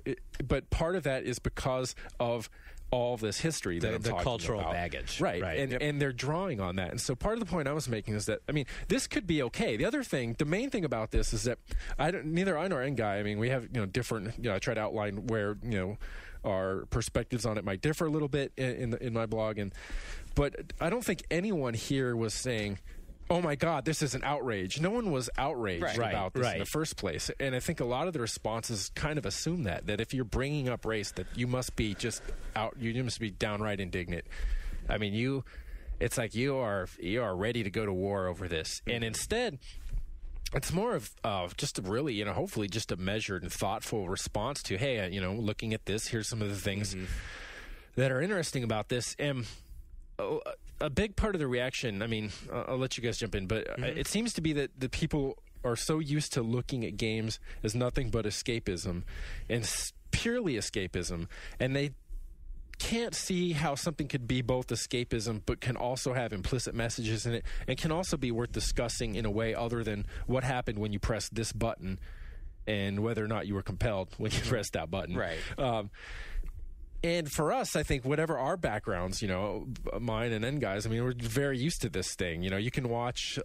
But part of that is because of all this history that I'm talking cultural about. baggage. Right. And they're drawing on that. And so part of the point I was making is that, this could be okay. The main thing about this is that neither I nor N-Guy, we have, different, I try to outline where, our perspectives on it might differ a little bit in my blog. But I don't think anyone here was saying, oh my God, this is an outrage. No one was outraged about this in the first place. And I think a lot of the responses kind of assume that if you're bringing up race, that you must be just you must be downright indignant. It's like you are ready to go to war over this. And instead, it's more of just a really, hopefully just a measured and thoughtful response to, hey, looking at this, here's some of the things that are interesting about this. And a big part of the reaction, I'll let you guys jump in, but it seems to be that the people are so used to looking at games as nothing but escapism, and purely escapism, and they can't see how something could be both escapism but can also have implicit messages in it, and can also be worth discussing in a way other than what happened when you pressed this button and whether or not you were compelled when you pressed that button. Right. And for us, I think whatever our backgrounds, mine and N-Guy's, we're very used to this thing. You can watch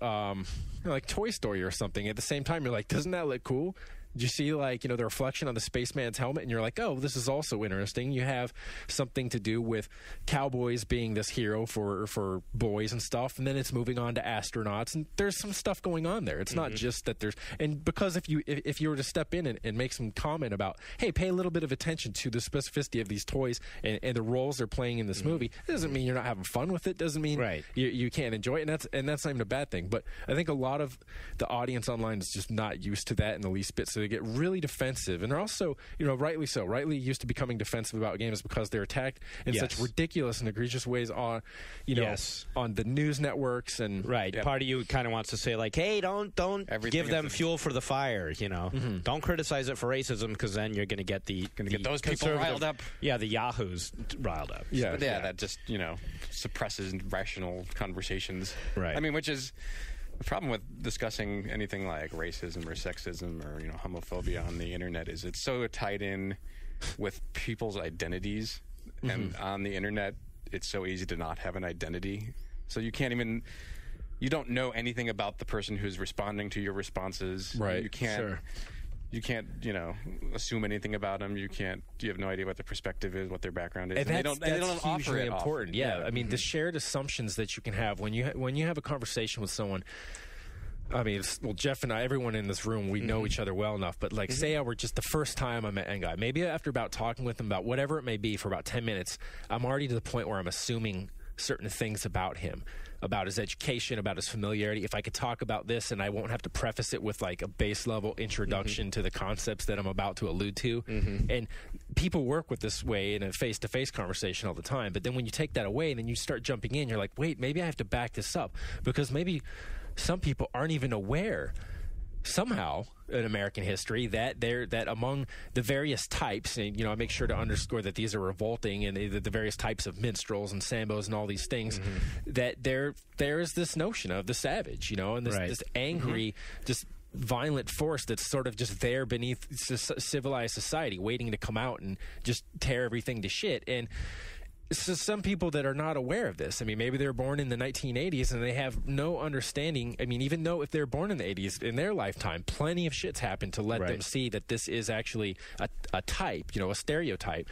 like Toy Story or something. At the same time, you're like, doesn't that look cool? You see, the reflection on the spaceman's helmet, and you're like, oh, this is also interesting. You have something to do with cowboys being this hero for boys and stuff, and then it's moving on to astronauts, and there's some stuff going on there. It's not just that there's... And because if you were to step in and make some comment about, hey, pay a little bit of attention to the specificity of these toys and the roles they're playing in this movie, it doesn't mean you're not having fun with it. Doesn't mean you can't enjoy it, and that's not even a bad thing. But I think a lot of the audience online is just not used to that in the least bit, so they get really defensive, and they're also, rightly used to becoming defensive about games because they're attacked in such ridiculous and egregious ways on, on the news networks and Part of you kind of wants to say like, hey, don't give them fuel for the fire, Don't criticize it for racism, because then you're going to get those people riled up. Yeah, the yahoos riled up. Yeah, that just suppresses rational conversations. Right. Which is the problem with discussing anything like racism or sexism or homophobia on the internet is it's so tied in with people's identities, and on the internet it's so easy to not have an identity, so you don't know anything about the person who's responding to your responses. Right. You can't assume anything about them. You have no idea what their perspective is, what their background is. And they don't offer hugely it important. Yeah. The shared assumptions that you can have when you have a conversation with someone. Jeff and I, everyone in this room, we know each other well enough. But say I were just the first time I met N-Guy, maybe after about talking with him about whatever it may be for about 10 minutes, I'm already to the point where I'm assuming certain things about him, about his education, about his familiarity. If I could talk about this and I won't have to preface it with like a base level introduction to the concepts that I'm about to allude to. And people work with this way in a face-to-face conversation all the time. But then when you take that away and then you start jumping in, you're like, wait, maybe I have to back this up, because maybe some people aren't even aware somehow in American history that among the various types, and I make sure to underscore that these are revolting, and the various types of minstrels and sambos and all these things, that there is this notion of the savage, and this angry, just violent force that's sort of just there beneath civilized society, waiting to come out and just tear everything to shit. And so some people that are not aware of this, maybe they were born in the 1980s and they have no understanding. Even though if they're born in the 80s, in their lifetime, plenty of shit's happened to let them see that this is actually a type, a stereotype.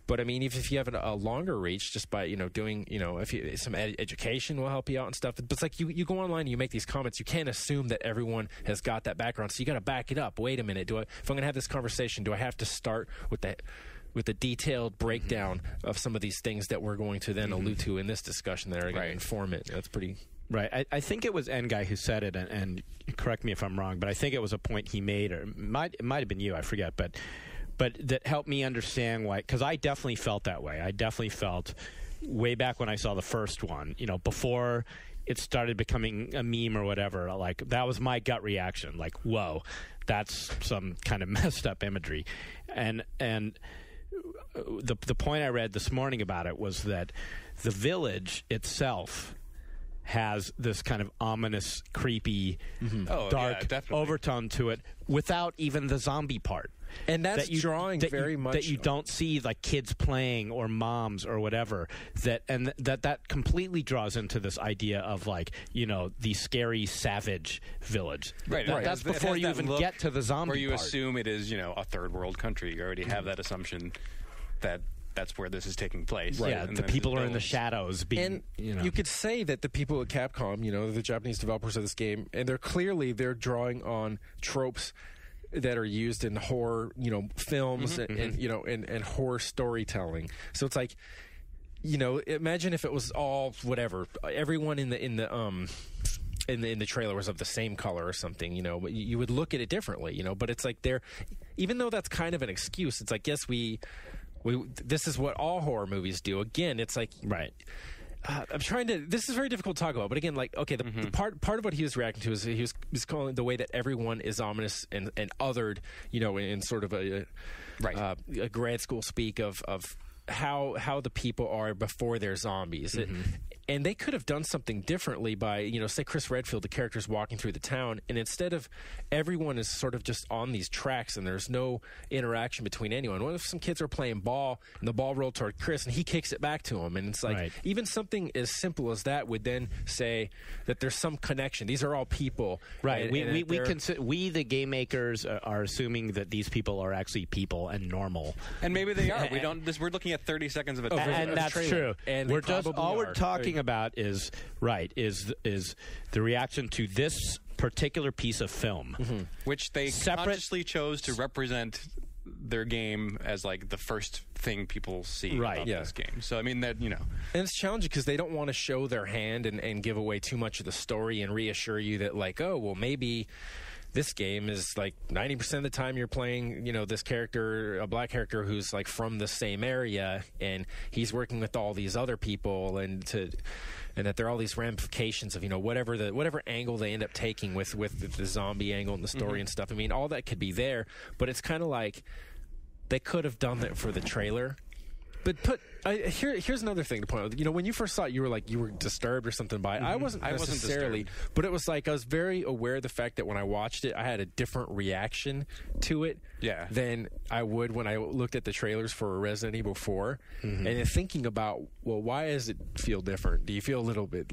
But if you have a longer reach, just by doing if some education will help you out and stuff. But it's like you go online and you make these comments. You can't assume that everyone has got that background, so you got to back it up. Wait a minute, if I'm going to have this conversation, do I have to start with a detailed breakdown of some of these things that we're going to then allude to in this discussion that are going to inform it? That's pretty... Right. I think it was N-Guy who said it, and correct me if I'm wrong, but I think it was a point he made, or it might have been you, I forget, but that helped me understand why, because I definitely felt that way. I definitely felt way back when I saw the first one, before it started becoming a meme or whatever, like that was my gut reaction. Like, whoa, that's some kind of messed up imagery. And the point I read this morning about it was that the village itself has this kind of ominous, creepy, dark overtone to it without even the zombie part. And that's drawing very much that you don't see like kids playing or moms or whatever. That completely draws into this idea of like the scary savage village. Right. That's before you even get to the zombie. Where you part. assume it is a third world country. You already have that assumption that that's where this is taking place. Right. Yeah, the people are in the shadows. And you could say that the people at Capcom, the Japanese developers of this game, and they're drawing on tropes that are used in horror, films and horror storytelling. So it's like, imagine if it was all whatever, everyone in the trailer was of the same color or something, you would look at it differently, but it's like even though that's kind of an excuse, it's like, yes, this is what all horror movies do. Again, it's like, right. This is very difficult to talk about, but again, like, okay, the part of what he was reacting to is he was calling the way that everyone is ominous and othered, in sort of a grad school speak of how the people are before they're zombies. And they could have done something differently by, say Chris Redfield, the character's walking through the town, and instead of everyone is sort of just on these tracks and there's no interaction between anyone. What if some kids are playing ball and the ball rolled toward Chris and he kicks it back to him? And it's like, even something as simple as that would then say that there's some connection. These are all people. Right. We the game makers, are assuming that these people are actually people and normal. And maybe they are. We're looking at 30 seconds of a trailer. And that's true. And we're talking about is the reaction to this particular piece of film, which they consciously chose to represent their game as like the first thing people see about this game. So I mean that and it's challenging because they don't want to show their hand and give away too much of the story and reassure you that like, oh well, maybe this game is like 90% of the time you're playing, this character, a black character who's like from the same area, and he's working with all these other people, and that there are all these ramifications of whatever angle they end up taking with the zombie angle in the story and stuff. I mean, all that could be there, but it's kind of like they could have done that for the trailer. But here's another thing to point out. When you first saw it, you were disturbed or something by it. I wasn't necessarily, but it was like I was very aware of the fact that when I watched it, I had a different reaction to it than I would when I looked at the trailers for Resident Evil 4. And then thinking about, well, why does it feel different? Do you feel a little bit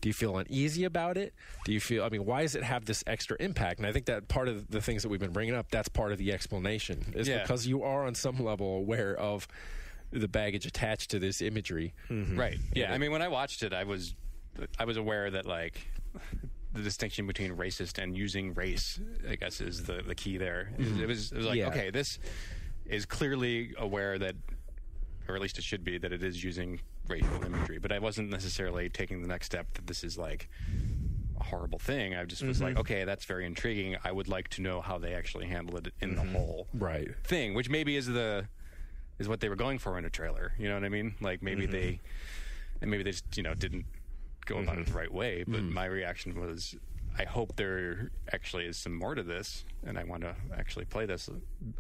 do you feel uneasy about it? Do you feel, why does it have this extra impact? And I think that part of the things that we've been bringing up, that's part of the explanation, is because you are on some level aware of the baggage attached to this imagery. Right. Yeah. I mean, when I watched it, I was aware that like the distinction between racist and using race, I guess, is the key there. It was like, okay, this is clearly aware that, or at least it should be, that it is using racial imagery. But I wasn't necessarily taking the next step that this is like a horrible thing. I just was like, okay, that's very intriguing. I would like to know how they actually handle it in the whole thing, which maybe is what they were going for in a trailer. You know what I mean? Like maybe they just didn't go about it the right way. But my reaction was, I hope there actually is some more to this, and I want to actually play this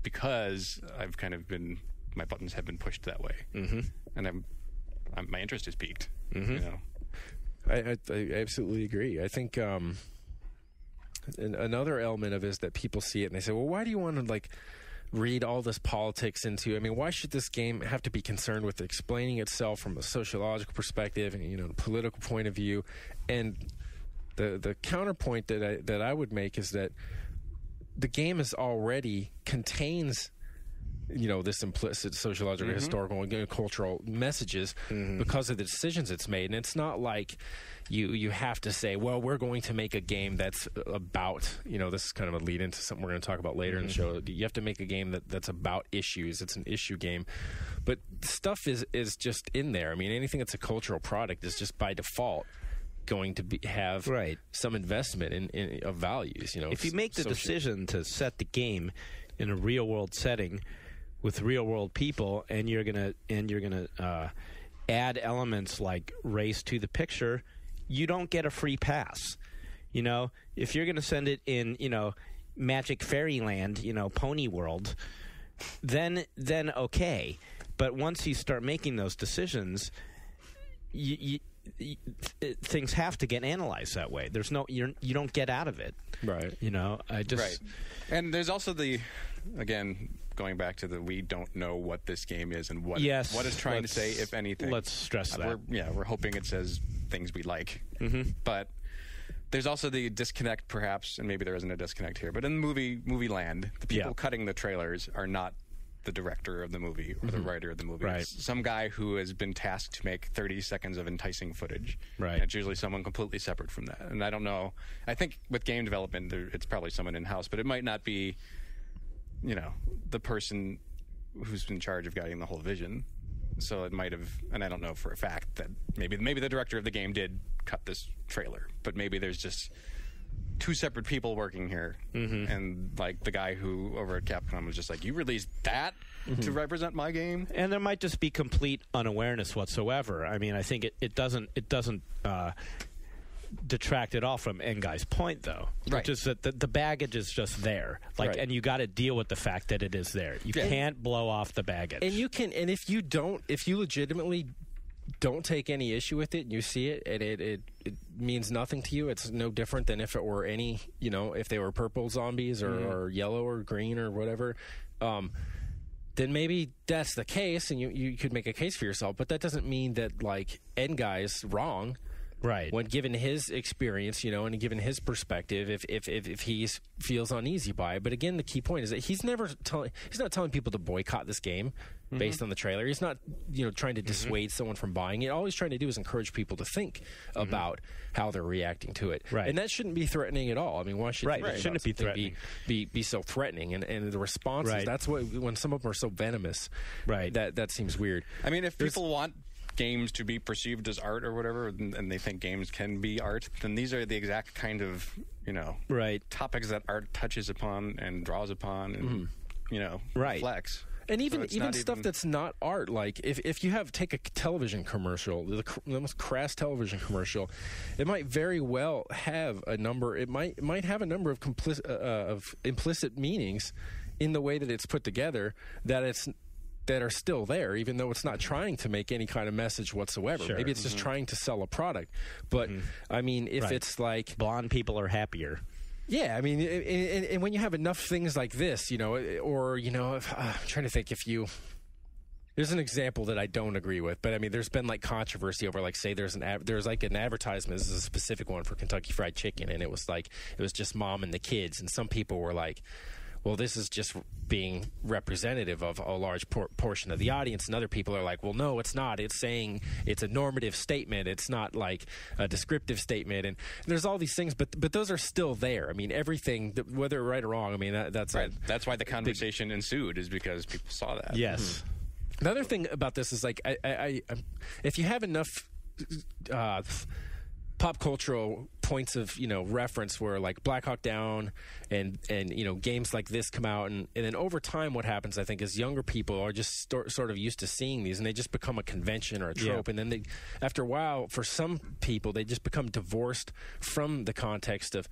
because I've kind of my buttons have been pushed that way, and my interest is piqued. I absolutely agree. I think another element of it is that people see it and they say, well, why do you want to read all this politics into? Why should this game have to be concerned with explaining itself from a sociological perspective and a political point of view? And the counterpoint that I would make is that the game already contains this implicit sociological, historical, and cultural messages because of the decisions it's made. And it's not like you have to say, well, we're going to make a game that's about, this is kind of a lead into something we're going to talk about later in the show. You have to make a game that's about issues. It's an issue game. But stuff is just in there. Anything that's a cultural product is just by default going to have some investment in of values. If you make the decision to set the game in a real world setting with real world people, and you're gonna add elements like race to the picture, you don't get a free pass. You know, if you're going to send it in, you know, Magic Fairyland, you know, Pony World, then okay. But once you start making those decisions, things have to get analyzed that way. There's no, you don't get out of it. Right. You know, Right. And there's also again, going back to we don't know what this game is and what it's trying to say, if anything. Let's stress that. We're hoping it says things we like. Mm-hmm. But there's also the disconnect, perhaps, and maybe there isn't a disconnect here, but in movie land, the people cutting the trailers are not the director of the movie or the writer of the movie. Right. It's some guy who has been tasked to make 30 seconds of enticing footage. Right. And it's usually someone completely separate from that. And I don't know. I think with game development, it's probably someone in-house, but it might not be, you know, the person who's in charge of guiding the whole vision. So it might have, and I don't know for a fact that maybe the director of the game did cut this trailer, but maybe there's just two separate people working here, and like the guy who over at Capcom was just like, you released that to represent my game, and there might just be complete unawareness whatsoever. I mean, I think it doesn't detract at all from Ngai's point, though, which is that the baggage is just there, and you got to deal with the fact that it is there. You can't blow off the baggage, and if you legitimately don't take any issue with it, and you see it, and it means nothing to you. It's no different than if it were any, you know, if they were purple zombies or yellow or green or whatever. Then maybe that's the case, and you could make a case for yourself. But that doesn't mean that like Ngai's wrong. Right. When given his experience, you know, and given his perspective, if he feels uneasy by it. But again, the key point is that he's not telling people to boycott this game based on the trailer. He's not, you know, trying to dissuade someone from buying it. All he's trying to do is encourage people to think about how they're reacting to it. Right. And that shouldn't be threatening at all. I mean, why should shouldn't it be threatening? Be so threatening? And the responses, that's what, when some of them are so venomous, that seems weird. I mean, if people want games to be perceived as art or whatever, and they think games can be art, then these are the exact kind of, you know, topics that art touches upon and draws upon and, you know, reflects. And even stuff that's not art, like if you take a television commercial, the most crass television commercial, it might very well have a number. It might have a number of implicit meanings in the way that it's put together that are still there, even though it's not trying to make any kind of message whatsoever. Sure. Maybe it's just trying to sell a product. But I mean, if it's like blonde people are happier. Yeah, I mean, and when you have enough things like this, you know, or, you know, I'm trying to think there's an example that I don't agree with, but I mean, there's been like controversy over, like, say there's like an advertisement, this is a specific one for Kentucky Fried Chicken, and it was just mom and the kids, and some people were like, well, this is just being representative of a large portion of the audience, and other people are like, well, no, it's not. It's saying it's a normative statement. It's not like a descriptive statement, and there's all these things, but those are still there. I mean, everything, whether right or wrong. I mean, that's right. That's why the conversation ensued, is because people saw that. Yes. The other thing about this is, like, I if you have enough pop cultural points of, you know, reference where, like, Black Hawk Down and you know, games like this come out, and then over time what happens, I think, is younger people are just sort of used to seeing these, and they just become a convention or a trope, and then after a while, for some people, they just become divorced from the context of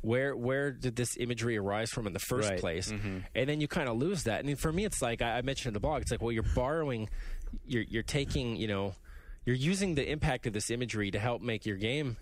where did this imagery arise from in the first place, and then you kind of lose that. And for me, it's like I mentioned in the blog, it's like, well, you're borrowing, you're taking, you know, you're using the impact of this imagery to help make your game,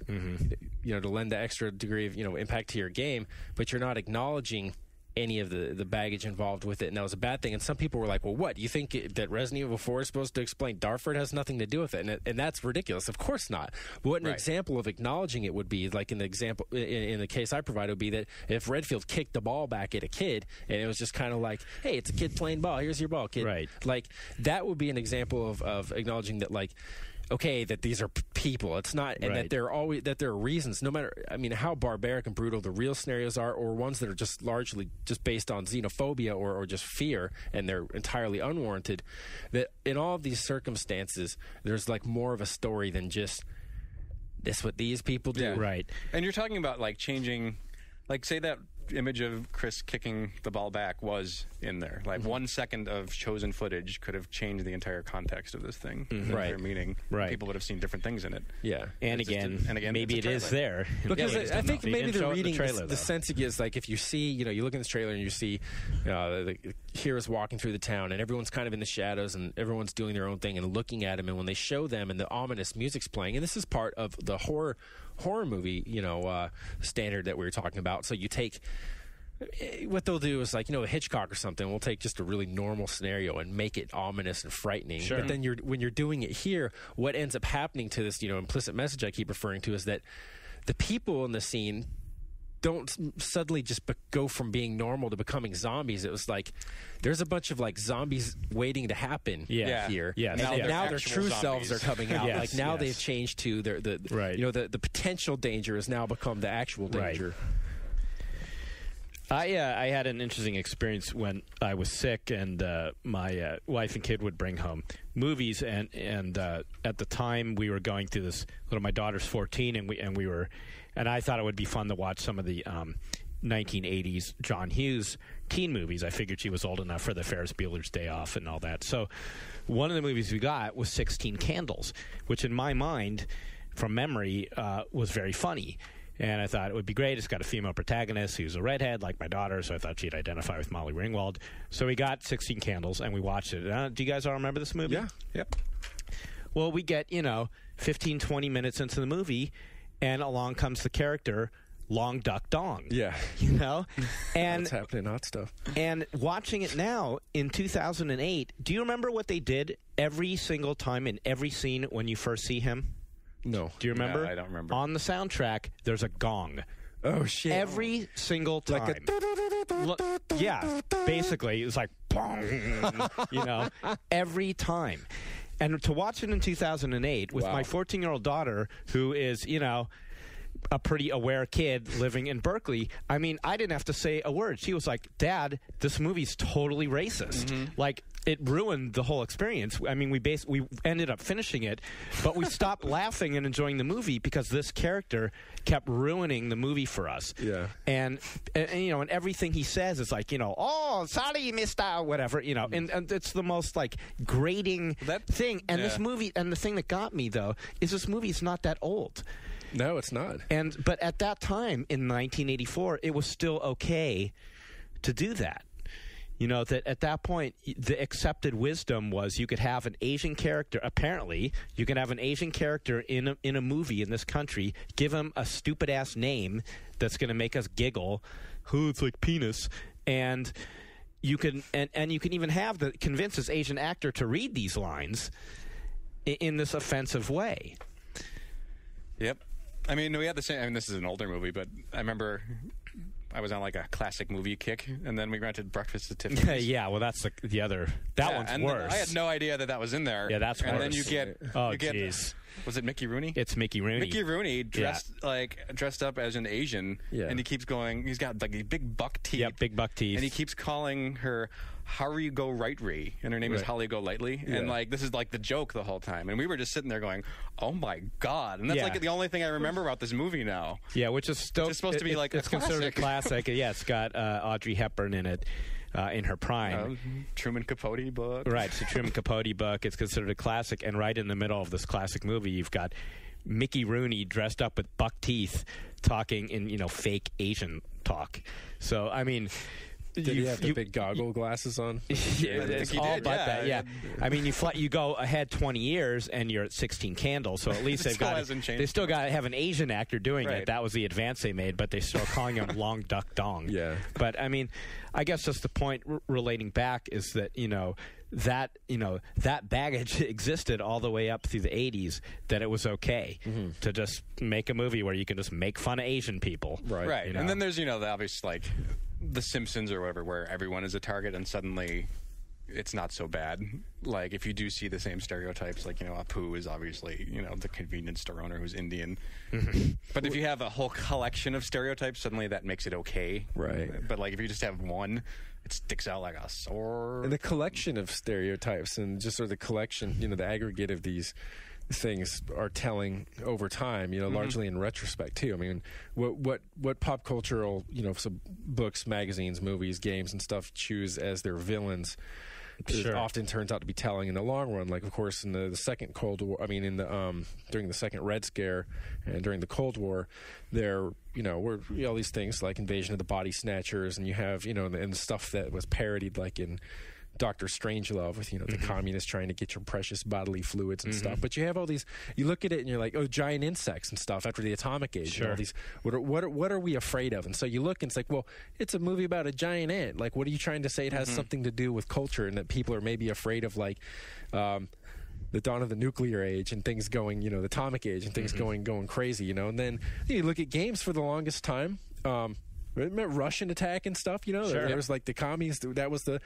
you know, to lend the extra degree of, you know, impact to your game, but you're not acknowledging any of the baggage involved with it, and that was a bad thing. And some people were like, well, what? You think that Resident Evil 4 is supposed to explain Darfur? It has nothing to do with it, and that's ridiculous. Of course not. But what an example of acknowledging it would be, like in the example, in the case I provided, would be that if Redfield kicked the ball back at a kid, and it was just kind of like, hey, it's a kid playing ball. Here's your ball, kid. Right. Like, that would be an example of acknowledging that, like, okay, that these are people. It's not, and that there are reasons, no matter, I mean, how barbaric and brutal the real scenarios are, or ones that are just largely just based on xenophobia or just fear, and they're entirely unwarranted, that in all of these circumstances, there's like more of a story than just this what these people do. Right. And you're talking about, like, changing, like, say that image of Chris kicking the ball back was in there. Like 1 second of chosen footage could have changed the entire context of this thing. Right. Their meaning. Right. People would have seen different things in it. Yeah. And It's just again, maybe it it's a is trailer. there. Because Yeah, I think they maybe didn't show the it in reading, trailer, the though. sense it gives, like if you see, you look in this trailer and you see the heroes walking through the town and everyone's kind of in the shadows and everyone's doing their own thing and looking at him, and when they show them and the ominous music's playing, and this is part of the horror movie, standard that we were talking about. So you take what they'll do is like, Hitchcock or something will take just a really normal scenario and make it ominous and frightening. Sure. But then when you're doing it here, what ends up happening to this, implicit message I keep referring to is that the people in the scene don't suddenly just go from being normal to becoming zombies. It was like there's a bunch of like zombies waiting to happen here. Yes. And Now now they're their true actual selves are zombies. coming out. Yes, Like now yes. they've changed to the Right. the potential danger has now become the actual danger. I had an interesting experience when I was sick, and my wife and kid would bring home movies, and at the time we were going through this. My daughter's 14, and I thought it would be fun to watch some of the 1980s John Hughes teen movies. I figured she was old enough for the Ferris Bueller's Day Off and all that. So one of the movies we got was 16 Candles, which in my mind, from memory, was very funny. And I thought it would be great. It's got a female protagonist who's a redhead like my daughter, so I thought she'd identify with Molly Ringwald. So we got 16 Candles, and we watched it. Do you guys all remember this movie? Yeah. Yep. Well, we get, 15, 20 minutes into the movie, and along comes the character, Long Duck Dong. Yeah. And What's happening? Hot stuff. and watching it now in 2008, do you remember what they did every single time in every scene when you first see him? No. Do you remember? No, I don't remember. On the soundtrack, there's a gong. Oh shit. Every single time. Like yeah, basically, it's like, bong, every time. And to watch it in 2008 with Wow. my 14-year-old daughter, who is, a pretty aware kid living in Berkeley, I mean, I didn't have to say a word. She was like, Dad, this movie's totally racist. Like, it ruined the whole experience. I mean, we ended up finishing it, but we stopped laughing and enjoying the movie because this character kept ruining the movie for us. Yeah. And and everything he says is like, oh, sorry, mister, whatever, and it's the most like grating thing. And this movie, and the thing that got me though, is this movie is not that old. No, it's not. But at that time in 1984, it was still okay to do that. That at that point, the accepted wisdom was you could have an Asian character. Apparently, you can have an Asian character in a movie in this country, give him a stupid ass name that's going to make us giggle. Oh, it's like penis, and you can and you can even have convince this Asian actor to read these lines in this offensive way. Yep. I mean, we had the same. I mean, this is an older movie, but I remember I was on like a classic movie kick, and then we rented Breakfast at Tiffany's. Yeah, well, that's the other. That one's and worse. I had no idea that was in there. Yeah, that's and worse. then you get. Oh, you get, jeez. Was it Mickey Rooney? It's Mickey Rooney. Mickey Rooney dressed up as an Asian, and he keeps going. He's got like these big buck teeth. Yep, big buck teeth. And he keeps calling her Hari Go Rightry, and her name is Holly Go Lightly. Yeah. And like this is like the joke the whole time. And we were just sitting there going, "Oh my god!" And that's like the only thing I remember about this movie now. Yeah, which is still It's supposed to be like a it's considered a classic. Yeah, it's got Audrey Hepburn in it. In her prime. Truman Capote book. Right, it's a Truman Capote book. It's considered a classic, and right in the middle of this classic movie, you've got Mickey Rooney dressed up with buck teeth talking in, fake Asian talk. So, I mean... Did he have the big goggle glasses on? It's all but that, yeah. I mean, you go ahead 20 years and you're at 16 Candles, so at least they still got to have an Asian actor doing it. That was the advance they made, but they're still calling him Long Duck Dong. Yeah. But I mean, I guess just the point relating back is that that baggage existed all the way up through the 80s, that it was okay to just make a movie where you can just make fun of Asian people. Right. And then there's the obvious like The Simpsons or whatever, where everyone is a target and suddenly it's not so bad. Like if you do see the same stereotypes, like Apu is obviously the convenience store owner who's Indian. But if you have a whole collection of stereotypes, suddenly that makes it okay. Right. But like if you just have one, it sticks out like a sore. And the collection of stereotypes and just sort of the collection, the aggregate of these things are telling over time, largely in retrospect too. I mean, what pop cultural, some books, magazines, movies, games, and stuff choose as their villains, it often turns out to be telling in the long run. Like, of course, in the second Cold War, during the second Red Scare and during the Cold War, there, were all these things like Invasion of the Body Snatchers, and you have, and stuff that was parodied, like in Dr. Strangelove with, the communists trying to get your precious bodily fluids and stuff. But you have all these, you look at it and you're like, oh, giant insects and stuff after the atomic age. Sure. And all these, what are we afraid of? And so you look and it's like, well, it's a movie about a giant ant. Like, what are you trying to say? It has something to do with culture, and that people are maybe afraid of, like, the dawn of the nuclear age and things going, the atomic age and things going crazy, And then you look at games for the longest time. Russian attack and stuff, There was like the commies, that was the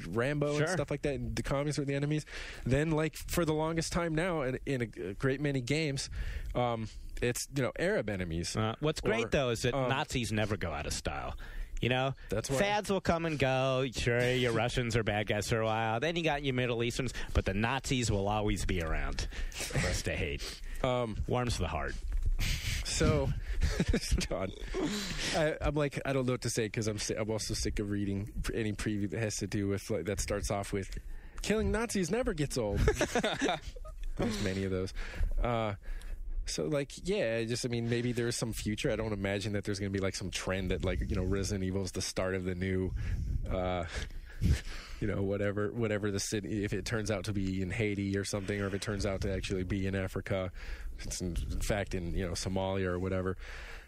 Rambo and stuff like that, and the commies were the enemies. Then, like, for the longest time now, in a great many games, it's Arab enemies. What's great though is that Nazis never go out of style. That's why. Fads will come and go. Sure, your Russians are bad guys for a while. Then you got your Middle Easterns, but the Nazis will always be around for us to hate. Warms the heart. So, God, I'm like, I don't know what to say, because I'm also sick of reading any preview that has to do with, like, that starts off with killing Nazis never gets old. There's many of those. So, like, maybe there's some future. I don't imagine that there's going to be, like, some trend that, like, Resident Evil is the start of the new, whatever the city, if it turns out to be in Haiti or something, or if it turns out to actually be in Africa, it's in fact in, Somalia or whatever.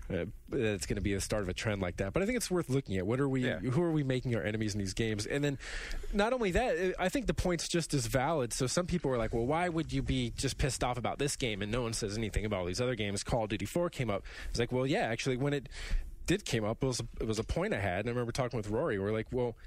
It's going to be the start of a trend like that. But I think it's worth looking at. Who are we making our enemies in these games? And then not only that, I think the point's just as valid. So some people are like, well, why would you be just pissed off about this game and no one says anything about all these other games? Call of Duty 4 came up. It's like, well, yeah, actually, when it did came up, it was a point I had. And I remember talking with Rory. We're like, well,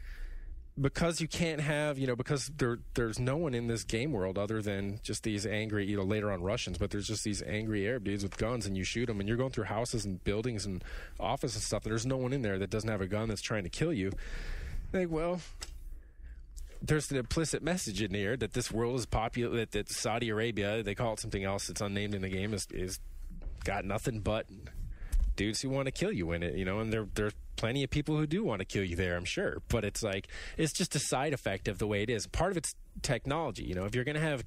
because you can't have, because there's no one in this game world other than just these angry, later on Russians, but there's just these angry Arab dudes with guns, and you shoot them, and you're going through houses and buildings and offices and stuff, and there's no one in there that doesn't have a gun that's trying to kill you. Like, well, there's an implicit message in here that this world is popular, that Saudi Arabia, they call it something else that's unnamed in the game, is got nothing but dudes who want to kill you in it, and there's plenty of people who do want to kill you there, I'm sure. But it's like, it's just a side effect of the way it is. Part of it's technology. If you're going to have,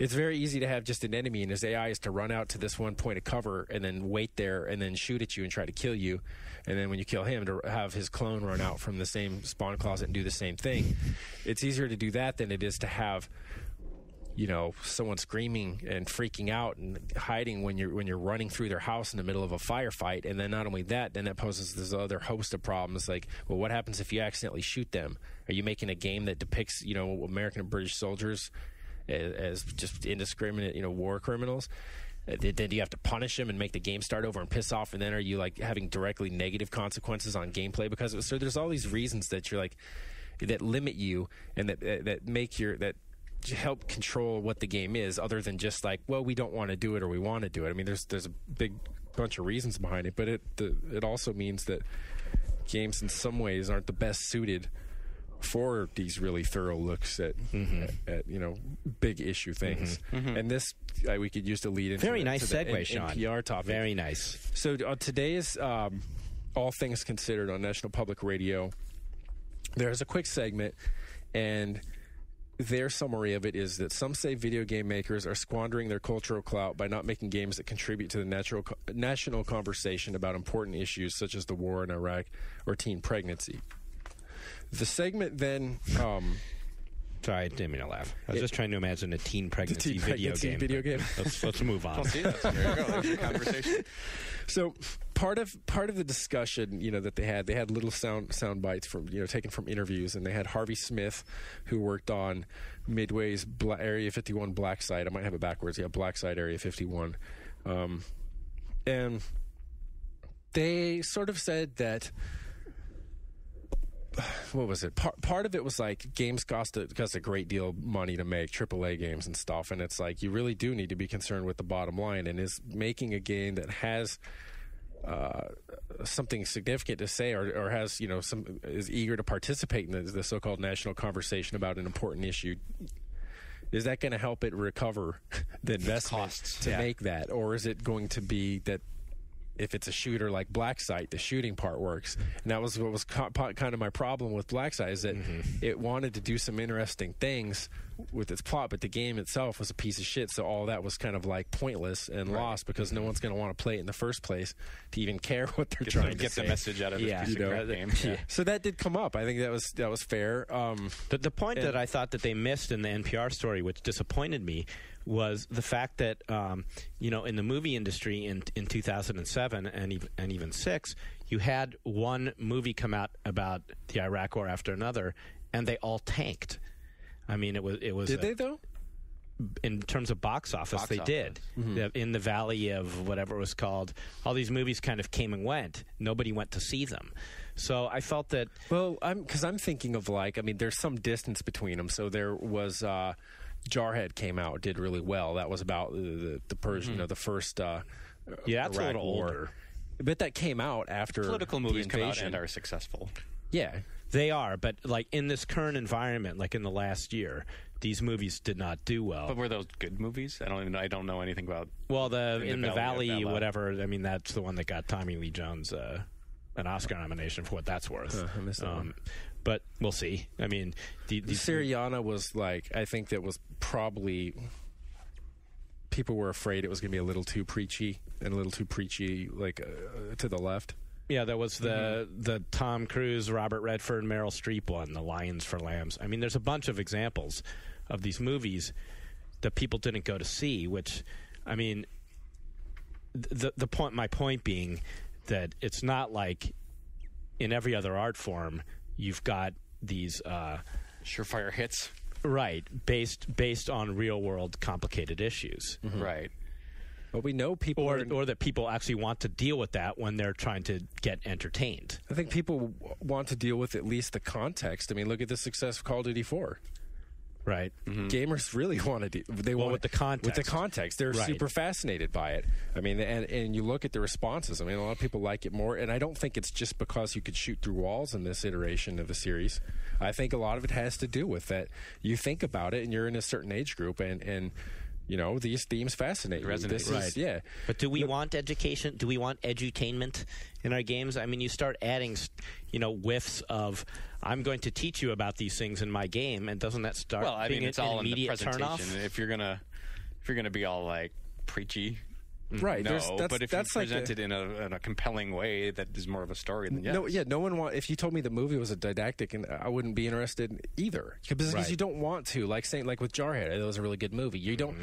it's very easy to have just an enemy, and his AI is to run out to this one point of cover and then wait there and then shoot at you and try to kill you. And then when you kill him, to have his clone run out from the same spawn closet and do the same thing. It's easier to do that than it is to have, someone screaming and freaking out and hiding when you're running through their house in the middle of a firefight. And then not only that, then that poses this other host of problems. Like, well, what happens if you accidentally shoot them? Are you making a game that depicts, American and British soldiers as just indiscriminate, war criminals? Then do you have to punish them and make the game start over and piss off? And then are you, like, having directly negative consequences on gameplay because of it? So there's all these reasons that you're like, that limit you and that make that help control what the game is, other than just like, well, we don't want to do it or we want to do it. I mean, there's a big bunch of reasons behind it, but it also means that games in some ways aren't the best suited for these really thorough looks at big issue things. And this we could use to lead into very nice segue, Sean. NPR topic. Very nice. So today's All Things Considered on National Public Radio, there's a quick segment, and their summary of it is that some say video game makers are squandering their cultural clout by not making games that contribute to the national conversation about important issues such as the war in Iraq or teen pregnancy. The segment then... Sorry, I didn't mean to laugh. I was just trying to imagine a teen pregnancy video game. Let's move on. Well, see, there you go. There's your conversation. So part of the discussion, that they had little sound bites from, taken from interviews, and they had Harvey Smith, who worked on Midway's Area 51 Black Site. I might have it backwards. Yeah, Black Site Area 51. And they sort of said that, what was it? Part of it was like games cost a great deal of money to make, AAA games and stuff, and it's like you really do need to be concerned with the bottom line, and is making a game that has something significant to say, or has is eager to participate in the so-called national conversation about an important issue. is that going to help it recover the investment costs, to make that? Or is it going to be that if it's a shooter like Black Site, the shooting part works? And that was what was kind of my problem with Black Site, is that it wanted to do some interesting things with its plot, but the game itself was a piece of shit, so all that was kind of like pointless and lost, because no one's going to want to play it in the first place to even care what they're trying to get say. the message out of this piece of crap game. Yeah. So that did come up. I think that was fair. The point that I thought that they missed in the NPR story, which disappointed me, was the fact that in the movie industry in 2007 and even 6, you had one movie come out about the Iraq War after another, and they all tanked. I mean, it was. Did they though? In terms of box office, they did. In the Valley of whatever it was called, all these movies kind of came and went. Nobody went to see them. So I felt that. Well, because I'm thinking of there's some distance between them. So there was. Jarhead came out, did really well. That was about the Persian, the first that's Iraq a little War. older. But that came out after Political the movies come out invasion. and are successful. Yeah. They are, but like in this current environment, like in the last year, these movies did not do well. But were those good movies? I don't know anything about. Well, in the Valley, of Bella. whatever. I mean, that's the one that got Tommy Lee Jones an Oscar nomination for what that's worth. I missed that one. But we'll see. I mean, the Syriana was I think that was probably, people were afraid it was going to be a little too preachy to the left. Yeah, there was the Tom Cruise, Robert Redford, Meryl Streep one, The Lions for Lambs. I mean, there's a bunch of examples of these movies that people didn't go to see, which, I mean, my point being that it's not like in every other art form you've got these surefire hits, right? Based on real world complicated issues, right? But we know people, or that people actually want to deal with that when they're trying to get entertained. I think people want to deal with at least the context. I mean, look at the success of Call of Duty 4. Right. Gamers really want to do. They want with the context. With the context, they're super fascinated by it. I mean, and you look at the responses. I mean, a lot of people like it more, and I don't think it's just because you could shoot through walls in this iteration of the series. I think a lot of it has to do with that. You think about it, and you're in a certain age group, and these themes fascinate you. Yeah. But do we want education? Do we want edutainment in our games? I mean, you start adding, whiffs of, I'm going to teach you about these things in my game, and doesn't that start being it's an all in the immediate presentation. turnoff? If you're gonna be all like preachy, right? No, but if you present it in a compelling way that is more of a story, then yes. No one want. If you told me the movie was a didactic, and I wouldn't be interested either, because you don't want to. Like with Jarhead, it was a really good movie. You don't.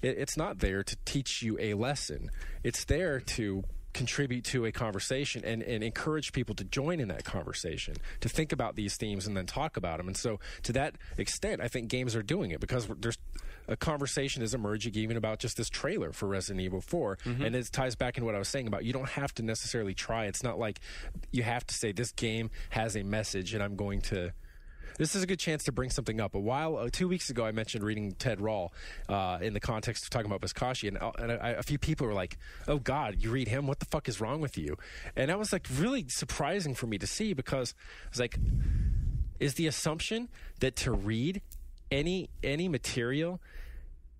It's not there to teach you a lesson. It's there to contribute to a conversation and encourage people to join in that conversation, to think about these themes and then talk about them. And so to that extent, I think games are doing it, because there's a conversation is emerging even about just this trailer for Resident Evil 4. And it ties back into what I was saying about you don't have to necessarily try. It's not like you have to say this game has a message and I'm going to... This is a good chance to bring something up. 2 weeks ago, I mentioned reading Ted Rall in the context of talking about Buzkashi, and a few people were like, "Oh God, you read him? What the fuck is wrong with you?" And that was really surprising for me to see, because I was like, "Is the assumption that to read any material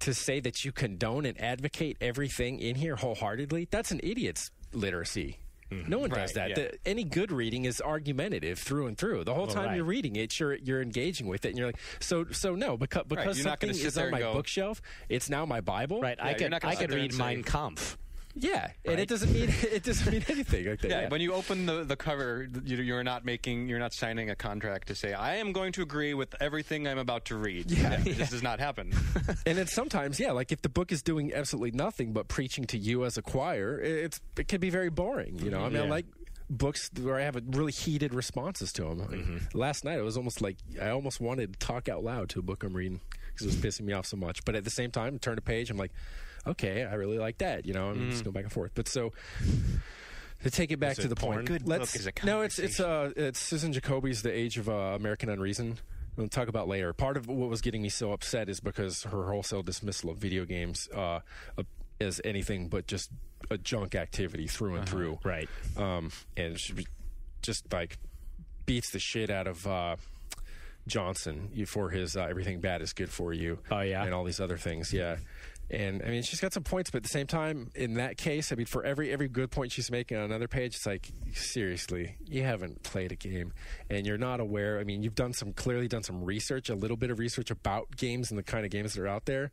to say that you condone and advocate everything in here wholeheartedly? That's an idiot's literacy." No one does that. Yeah. Any good reading is argumentative through and through. The whole time you're reading it, you're engaging with it, and you're like, so no, because something is on my bookshelf, it's now my Bible. Right. I could read Mein Kampf. Yeah, and it doesn't mean anything like that. Yeah, when you open the cover, you're not signing a contract to say I am going to agree with everything I'm about to read. Yeah, this does not happen. And then sometimes, like if the book is doing absolutely nothing but preaching to you as a choir, it can be very boring. I mean, I like books where I have really heated responses to them. Last night, it was almost like I almost wanted to talk out loud to a book I'm reading because it was pissing me off so much. But at the same time, turn a page, I'm like, okay, I really like that. I'm just going back and forth. But so to take it back to the point, it's Susan Jacoby's The Age of American Unreason. We'll talk about later. Part of what was getting me so upset is because her wholesale dismissal of video games is anything but just a junk activity through and through. Right. And she just beats the shit out of Johnson for his Everything Bad is Good for You. Oh, yeah? And all these other things, yeah. And, I mean, she's got some points, but at the same time, in that case, I mean, for every good point she's making on another page, it's like, seriously, you haven't played a game, and you're not aware. I mean, you've clearly done some research, a little bit of research about games and the kind of games that are out there,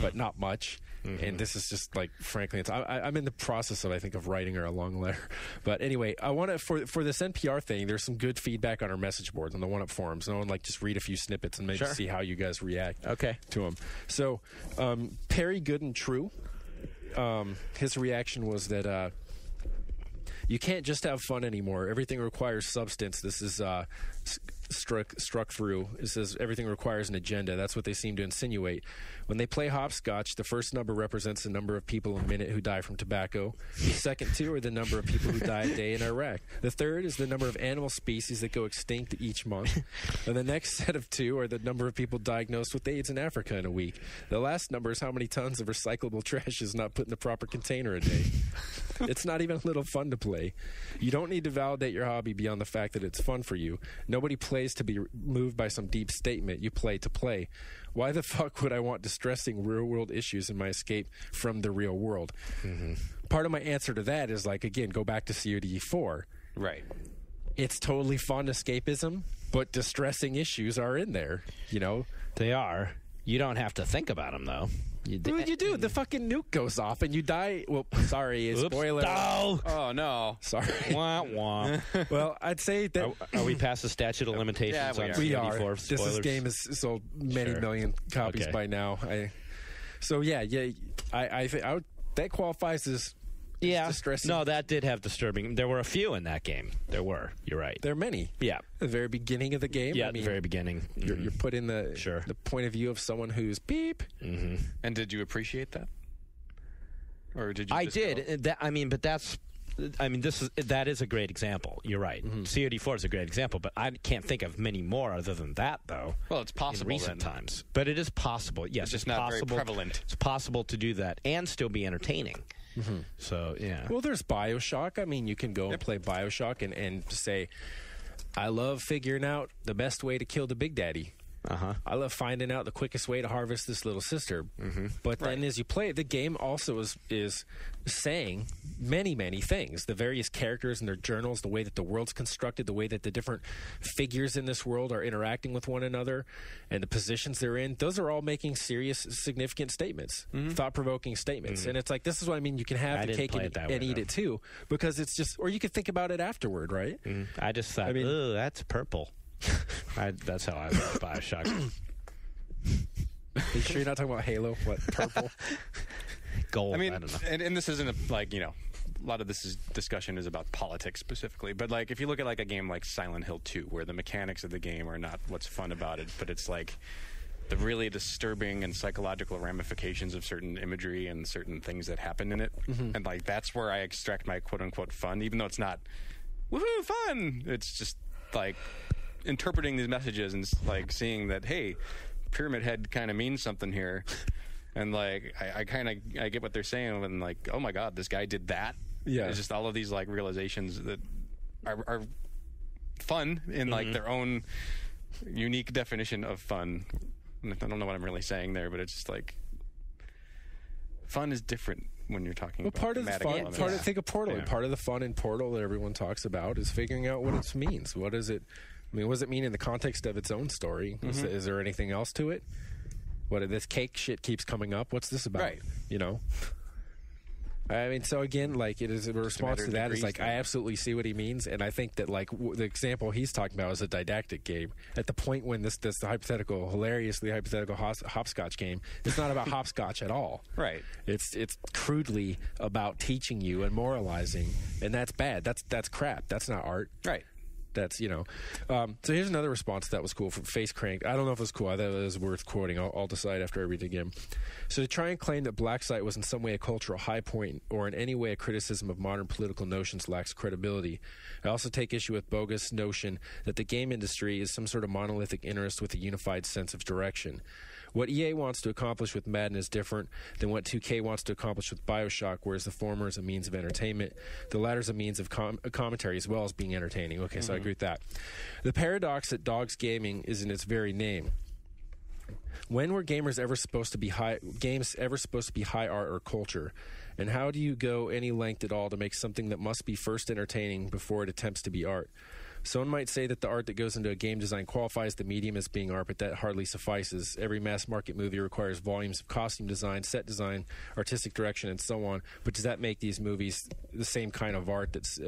but not much. And this is just, like, frankly, I'm in the process of writing her a long letter. But anyway, I want to, for this NPR thing, there's some good feedback on our message boards, on the one-up forums. And I want to, like, just read a few snippets and maybe see how you guys react to them. So, Perry Good and True, his reaction was that you can't just have fun anymore. Everything requires substance. This is struck through. It says everything requires an agenda. That's what they seem to insinuate. When they play hopscotch, the first number represents the number of people a minute who die from tobacco. The second two are the number of people who die a day in Iraq. The third is the number of animal species that go extinct each month. And the next set of two are the number of people diagnosed with AIDS in Africa in a week. The last number is how many tons of recyclable trash is not put in the proper container a day. It's not even a little fun to play. You don't need to validate your hobby beyond the fact that it's fun for you. Nobody plays to be moved by some deep statement. You play to play. Why the fuck would I want distressing real-world issues in my escape from the real world? Part of my answer to that is, like, again, go back to COD4. Right. It's totally fun escapism, but distressing issues are in there, you know? They are. You don't have to think about them, though. You do. The fucking nuke goes off and you die. Well, sorry, spoiler. No. Oh, no. Sorry. Wah, wah. Well, I'd say that... Are we past the statute of limitations on we COD4 are. spoilers? This game has sold many million copies by now. I think that qualifies as distressing. No, that did have disturbing. There were a few in that game. There were. You're right. There are many. Yeah. At the very beginning of the game. Yeah, I mean, at the very beginning. You're put in the point of view of someone who's beep. And did you appreciate that? Or did you? I did. That is a great example. You're right. COD4 is a great example, but I can't think of many more other than that, though. Well, it's possible in recent times, but it is possible. Yes, it's just not possible. very prevalent. It's possible to do that and still be entertaining. So yeah. Well, there's BioShock. I mean, you can go and play BioShock and say, I love figuring out the best way to kill the Big Daddy. I love finding out the quickest way to harvest this little sister. But then as you play it, the game also is saying many, many things. The various characters and their journals, the way that the world's constructed, the way that the different figures in this world are interacting with one another, and the positions they're in, those are all making serious, significant statements, thought-provoking statements. And it's like, this is what I mean. You can have the cake and eat it too, because it's just, or you can think about it afterward, right? I just thought, ooh, that's purple. That's how I love BioShock. Are you sure you're not talking about Halo? What, purple? Gold. I mean, I don't know. And this isn't a lot of this discussion is about politics specifically, but like if you look at like a game like Silent Hill 2, where the mechanics of the game are not what's fun about it, but it's like the really disturbing and psychological ramifications of certain imagery and certain things that happen in it, and like that's where I extract my quote unquote fun, even though it's not woohoo fun. It's just like interpreting these messages and like seeing that, hey, Pyramid Head kind of means something here, and like I get what they're saying, and like, oh my god, this guy did that. Yeah, it's just all of these like realizations that are fun in like their own unique definition of fun. I don't know what I'm really saying there, but it's just like fun is different when you're talking about part of the fun. Think of Portal. Yeah. Part of the fun in Portal that everyone talks about is figuring out what it means. What does it? I mean, what does it mean in the context of its own story? Is there anything else to it? What this cake shit keeps coming up? What's this about? Right. You know. I mean, so again, like it is a response to that is like I absolutely see what he means, and I think that like the example he's talking about is a didactic game. At the point when this hilariously hypothetical hopscotch game, it's not about hopscotch at all. Right. It's crudely about teaching you and moralizing, and that's bad. That's crap. That's not art. Right. That's, you know. So here's another response that was cool from Face Crank. I don't know if it was cool. I thought it was worth quoting. I'll decide after I read it again. So to try and claim that Blacksite was in some way a cultural high point or in any way a criticism of modern political notions lacks credibility. I also take issue with bogus notion that the game industry is some sort of monolithic interest with a unified sense of direction. What EA wants to accomplish with Madden is different than what 2K wants to accomplish with BioShock, whereas the former is a means of entertainment. The latter is a means of commentary as well as being entertaining. Okay, so I agree with that. The paradox that dogs gaming is in its very name. When were games ever supposed to be high art or culture? And how do you go any length at all to make something that must be first entertaining before it attempts to be art? Someone might say that the art that goes into a game design qualifies the medium as being art, but that hardly suffices. Every mass-market movie requires volumes of costume design, set design, artistic direction, and so on. But does that make these movies the same kind of art that's,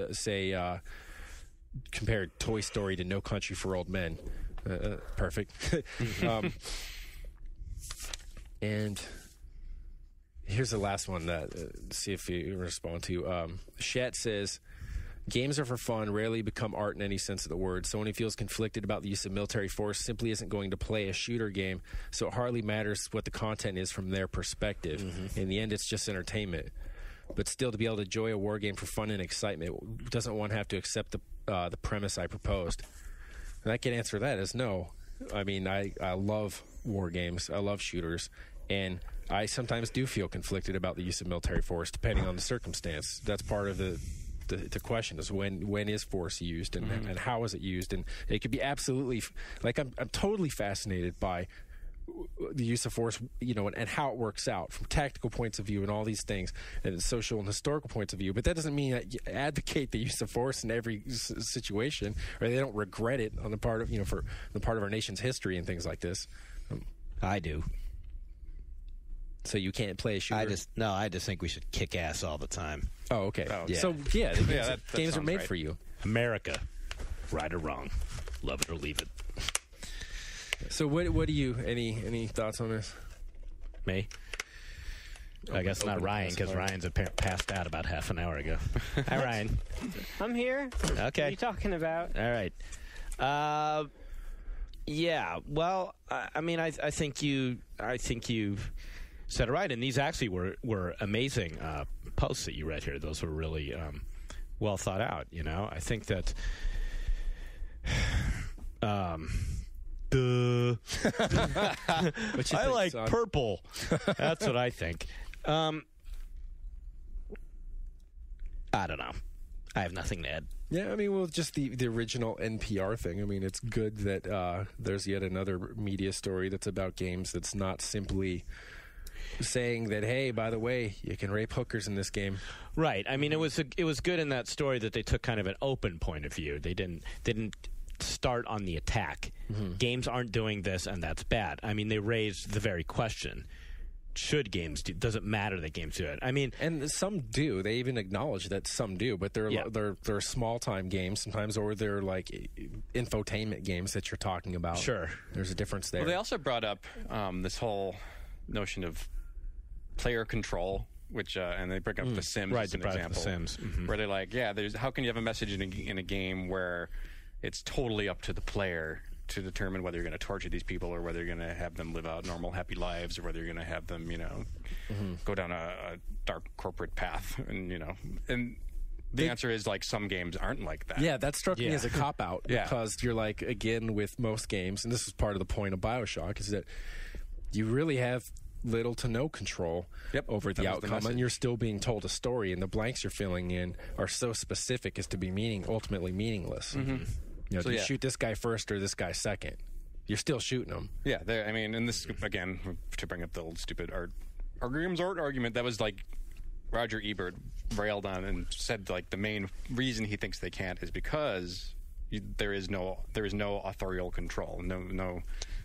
compared Toy Story to No Country for Old Men? Perfect. And here's the last one that see if you respond to. Shat says, games are for fun, rarely become art in any sense of the word. Someone who feels conflicted about the use of military force simply isn't going to play a shooter game, so it hardly matters what the content is from their perspective. In the end, it's just entertainment. But still, to be able to enjoy a war game for fun and excitement, doesn't one have to accept the premise I proposed? And I can answer that as no. I mean, I love war games. I love shooters. And I sometimes do feel conflicted about the use of military force, depending on the circumstance. That's part of the question is when is force used and how is it used? And it could be absolutely, like, I'm totally fascinated by the use of force, and how it works out from tactical points of view and all these things, and social and historical points of view. But that doesn't mean that you advocate the use of force in every situation, or they don't regret it on the part of for the part of our nation's history and things like this. I do. So you can't play a shooter? I just think we should kick ass all the time. Oh, okay. Oh, yeah. So that games are made right. for you. America, right or wrong, love it or leave it. So what do you any thoughts on this? Me? I guess not Ryan, because Ryan's passed out about half an hour ago. Hi, Ryan. I'm here. Okay. What are you talking about? All right. Yeah. Well, I think you said it right, and these actually were amazing posts that you read here. Those were really well thought out. I think that. I like son? purple. That's what I think. I don't know. I have nothing to add. Yeah, just the original NPR thing. It's good that there's yet another media story that's about games that's not simply saying that, hey, by the way, you can rape hookers in this game. Right. It was good in that story that they took kind of an open point of view. They didn't start on the attack. Games aren't doing this, and that's bad. They raised the very question. Should games do? Does it matter that games do it? And some do. They even acknowledge that some do, but they're small time games sometimes, or they're like infotainment games that you're talking about. Sure, there's a difference there. Well, they also brought up this whole notion of player control, which and they bring up The Sims as an example, The Sims. where they're like, how can you have a message in a game where it's totally up to the player to determine whether you're going to torture these people or whether you're going to have them live out normal, happy lives, or whether you're going to have them, go down a dark corporate path, and the answer is, like, some games aren't like that. Yeah, that struck me as a cop-out because you're like, again, with most games, and this is part of the point of BioShock, is that you really have little to no control over the outcome, and you're still being told a story, and the blanks you're filling in are so specific as to be ultimately meaningless. Do you shoot this guy first or this guy second? You're still shooting them. Yeah, and this, again, to bring up the old stupid art argument, that was like Roger Ebert railed on and said, like, the main reason he thinks they can't is because there is no authorial control. No,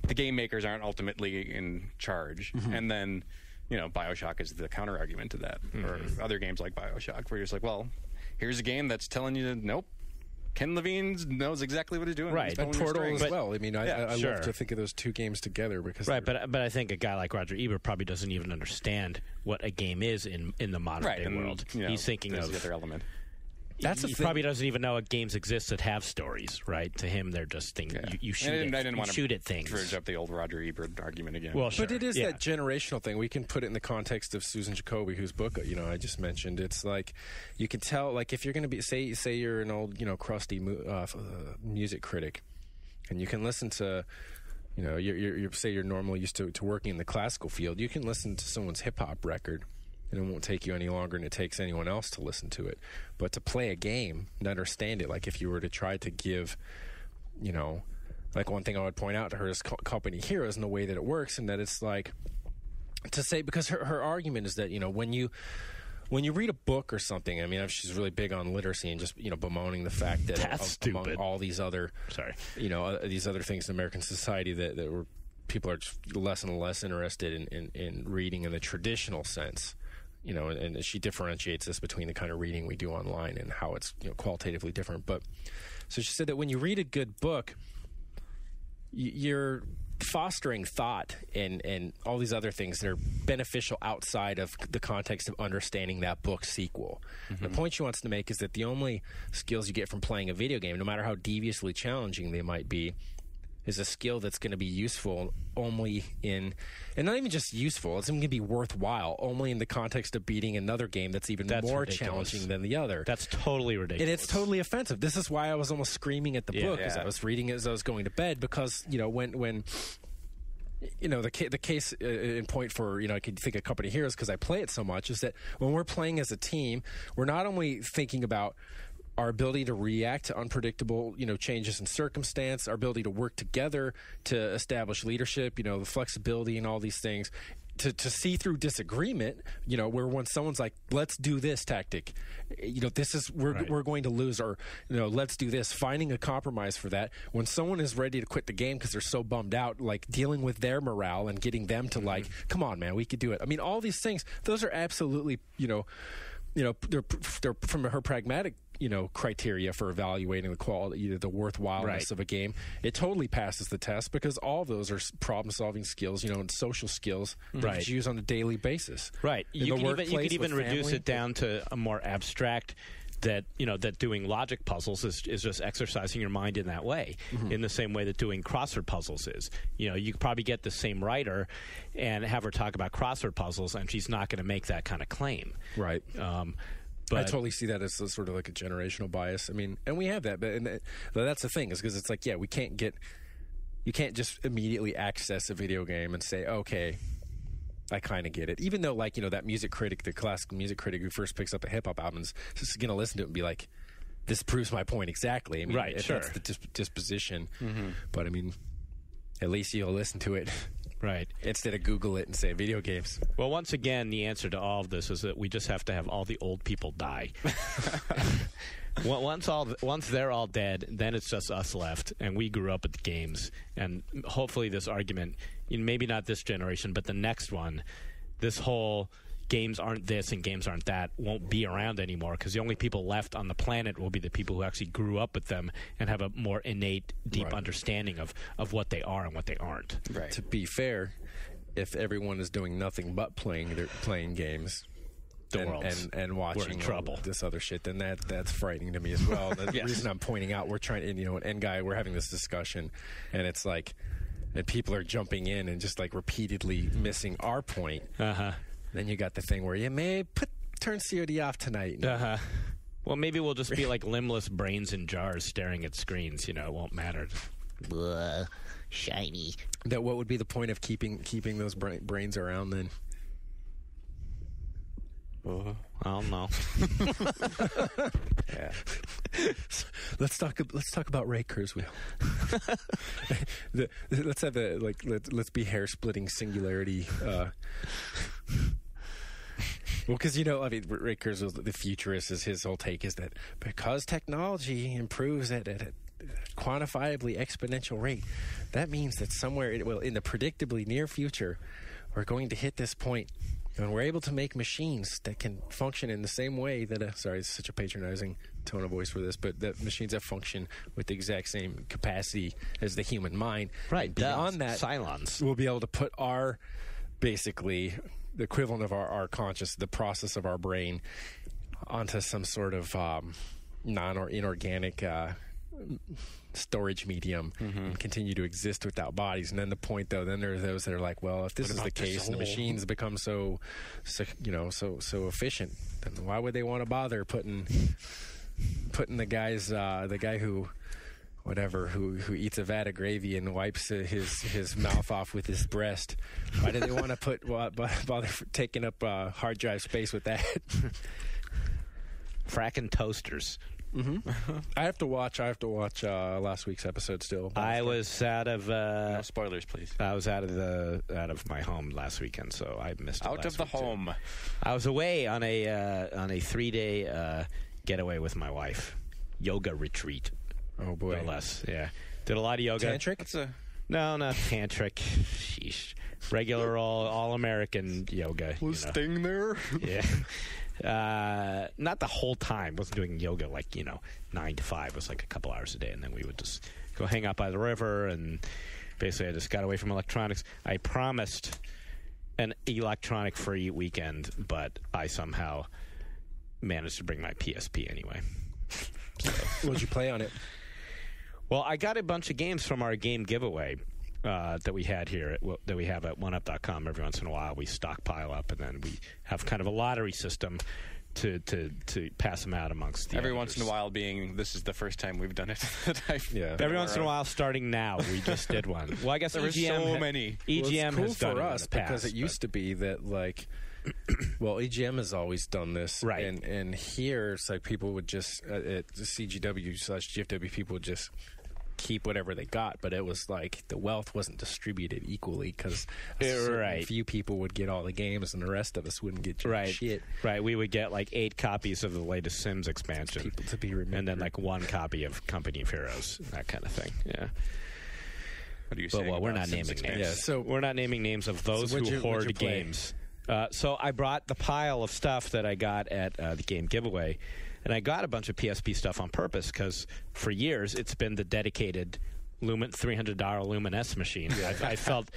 the game makers aren't ultimately in charge. And then, BioShock is the counter argument to that, or other games like BioShock, where you're just like, well, here's a game that's telling you, nope, Ken Levine knows exactly what he's doing. Right, and Portal as well. I sure. love to think of those two games together because but I think a guy like Roger Ebert probably doesn't even understand what a game is in the modern day world. He's thinking of the other element. He probably doesn't even know what games exist that have stories, right? To him, they're just things. You shoot at things. Dredge up the old Roger Ebert argument again. Well, sure. But it is that generational thing. We can put it in the context of Susan Jacoby, whose book I just mentioned. It's like you can tell, like, if you're going to be say you're an old crusty music critic, and you can listen to You know, you're say you're normally used to working in the classical field. You can listen to someone's hip hop record, and it won't take you any longer than it takes anyone else to listen to it. But to play a game and understand it, like if you were to try to give, you know, like one thing I would point out to her is company heroes and the way that it works, and that it's like to say, because her argument is that, you know, when you read a book or something, I mean, she's really big on literacy and just, you know, bemoaning the fact that That's among stupid. all these other, you know, these other things in American society that people are just less and less interested in reading in the traditional sense, you know, and she differentiates this between the kind of reading we do online and how it's, you know, qualitatively different. But so she said that when you read a good book, you're fostering thought and all these other things that are beneficial outside of the context of understanding that book's sequel. The point she wants to make is that the only skills you get from playing a video game, no matter how deviously challenging they might be, is a skill that's going to be useful only in, and not even just useful, it's going to be worthwhile only in the context of beating another game that's even more ridiculous. challenging than the other. That's totally ridiculous. And it's totally offensive. This is why I was almost screaming at the book as I was reading it as I was going to bed, because, you know, when you know, the case in point for, you know, I could think of Company Heroes because I play it so much, is that when we're playing as a team, we're not only thinking about our ability to react to unpredictable, you know, changes in circumstance, our ability to work together to establish leadership, you know, the flexibility and all these things, to see through disagreement, you know, where when someone's like, let's do this tactic, you know, this is, we're going to lose, or, you know, let's do this, finding a compromise for that. When someone is ready to quit the game because they're so bummed out, like dealing with their morale and getting them to like, come on, man, we could do it. I mean, all these things, those are absolutely, you know, they're from her pragmatic, you know, criteria for evaluating the quality, the worthwhileness of a game. It totally passes the test because all of those are problem-solving skills, you know, and social skills that you use on a daily basis. Right. You could even reduce family. it down to a more abstract, that, you know, that doing logic puzzles is just exercising your mind in that way, in the same way that doing crossword puzzles is. You know, you could probably get the same writer and have her talk about crossword puzzles, and she's not going to make that kind of claim. Right. But I totally see that as sort of like a generational bias. I mean, and we have that, but that's the thing, is because it's like, yeah, you can't just immediately access a video game and say, okay, I kind of get it. Even though, like, you know, that music critic, the classical music critic who first picks up a hip hop album is just going to listen to it and be like, this proves my point exactly. I mean, if that's the disposition. But I mean, at least you'll listen to it. Right. Instead of Google it and say video games. Well, once again, the answer to all of this is that we just have to have all the old people die. Once they're all dead, then it's just us left, and we grew up with the games. And hopefully this argument, you know, maybe not this generation, but the next one, this whole games aren't this and games aren't that won't be around anymore, because the only people left on the planet will be the people who actually grew up with them and have a more innate, deep understanding of what they are and what they aren't. Right. To be fair, if everyone is doing nothing but playing games and watching we're in trouble. This other shit, then that's frightening to me as well. The reason I'm pointing out, we're trying, and, you know, and guy, we're having this discussion, and it's like, and people are jumping in and just like repeatedly missing our point. Then you got the thing where you may turn COD off tonight. Well, maybe we'll just be like limbless brains in jars staring at screens. You know, it won't matter. Blah, shiny. That what would be the point of keeping those brains around then? I don't know. Yeah. Let's talk about Ray Kurzweil. Let's have let's be hair splitting singularity. Well, because, you know, I mean, Ray Kurzweil, the futurist, his whole take is that because technology improves at a quantifiably exponential rate, that means that somewhere in the predictably near future, we're going to hit this point when we're able to make machines that can function in the same way that sorry, it's such a patronizing tone of voice for this, but that machines that function with the exact same capacity as the human mind. Right. And beyond that, Cylons. we'll be able to put our, basically, the equivalent of our conscious, the process of our brain, onto some sort of non or inorganic storage medium and continue to exist without bodies. And then the point, though, then there are those that are like, well, if this is the case and the machines become so efficient, then why would they want to bother putting the guy who whatever who eats a vat of gravy and wipes his mouth off with his breast. Why do they want to bother taking up hard drive space with that? Fracking toasters. I have to watch last week's episode still. I was out of No spoilers, please. I was out of my home last weekend, so I missed it. Out of the home. Too. I was away on a 3-day getaway with my wife, yoga retreat. Oh boy, no less. Yeah, did a lot of yoga. Tantric? No, not tantric. Sheesh. Regular all American yoga. Was Sting there? Yeah. Not the whole time. Wasn't doing yoga 9 to 5. It was like a couple hours a day, and then we would just go hang out by the river, and basically I just got away from electronics. I promised an electronic-free weekend, but I somehow managed to bring my PSP anyway. What'd you play on it? Well, I got a bunch of games from our game giveaway that we had here, that we have at oneup.com. Every once in a while, we stockpile up, and then we have kind of a lottery system to pass them out amongst the Every editors. once in a while being, this is the first time we've done it. Every once in a while, starting now, we just did one. Well, I guess there were so many. EGM cool has done for it us in the past, because it used to be that well, EGM has always done this, right? And here it's like people would just at CGW/GFW people would just keep whatever they got, but it was like the wealth wasn't distributed equally because a few people would get all the games and the rest of us wouldn't get shit. Right, we would get 8 copies of the latest Sims expansion, people to be remembered, and then 1 copy of Company of Heroes, that kind of thing. Yeah. What are you saying? Well, we're not naming names. Yeah, so we're not naming names of those who hoard games. So I brought the pile of stuff that I got at the game giveaway, and I got a bunch of PSP stuff on purpose because for years it's been the dedicated $300 Lumen S machine. I felt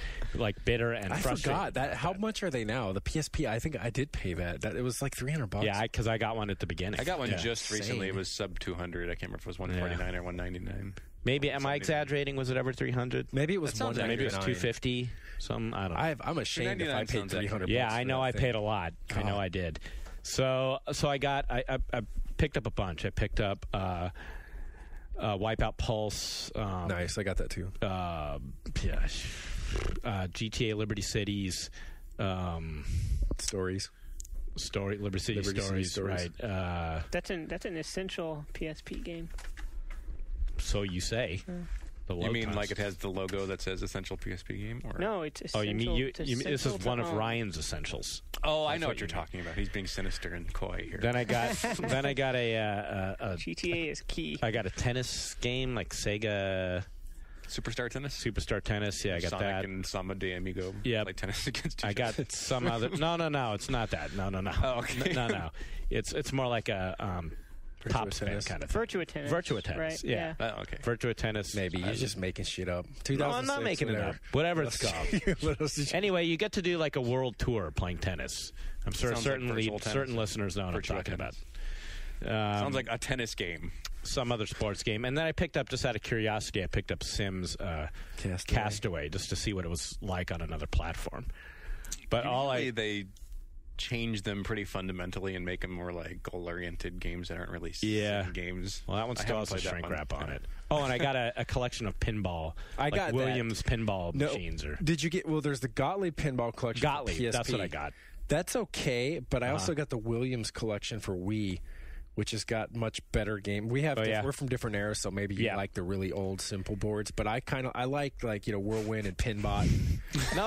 bitter and frustrated. I forgot that. How much are they now? The PSP, I think I did pay that. It was like $300. Yeah, because I got one at the beginning. I got one just recently. It was sub 200. I can't remember if it was 149 or 199. Maybe am I exaggerating? Was it ever 300? Maybe it was 199. Maybe it was 250. Some I don't know. I'm ashamed if I paid $300. Yeah, I know I paid a lot. God. I know I did. So I picked up a bunch. I picked up Wipeout Pulse. Nice, I got that too. GTA Liberty Cities. Stories. Liberty City Stories. Right. That's an essential PSP game. So you say. You mean it has the logo that says Essential PSP Game? Or? No, it's essential. Oh, you mean this is one of Ryan's essentials. Oh, I know what you're talking about. He's being sinister and coy here. Then I got a GTA is key. I got a tennis game Sega Superstar Tennis? Superstar Tennis, yeah, I got Sonic that. And Samba de Amigo play tennis against each I got some other... No, it's not that. No. Oh, okay. No. It's more like a... Top tennis kind of thing. Virtua Tennis. Virtua Tennis, right? yeah. Oh, okay. Virtua Tennis. Maybe you're just making shit up. No, I'm not making it up. Whatever it's called. What else did you... Anyway, you get to do a world tour playing tennis. I'm sure certain listeners know what I'm talking about. Sounds like a tennis game. Some other sports game. And then I picked up, just out of curiosity, I picked up Sims Castaway just to see what it was like on another platform. But they change them pretty fundamentally and make them more goal-oriented games that aren't really games. Well, that one still has a shrink wrap on it. Oh, and I got a collection of pinball. I got Williams pinball machines. Did you get? Well, there's the Gottlieb pinball collection. Gottlieb, for PSP. that's what I got. That's okay, but I also got the Williams collection for Wii, which has got much better game. We have we're from different eras, so maybe you like the really old simple boards. But I like Whirlwind and Pinbot. No,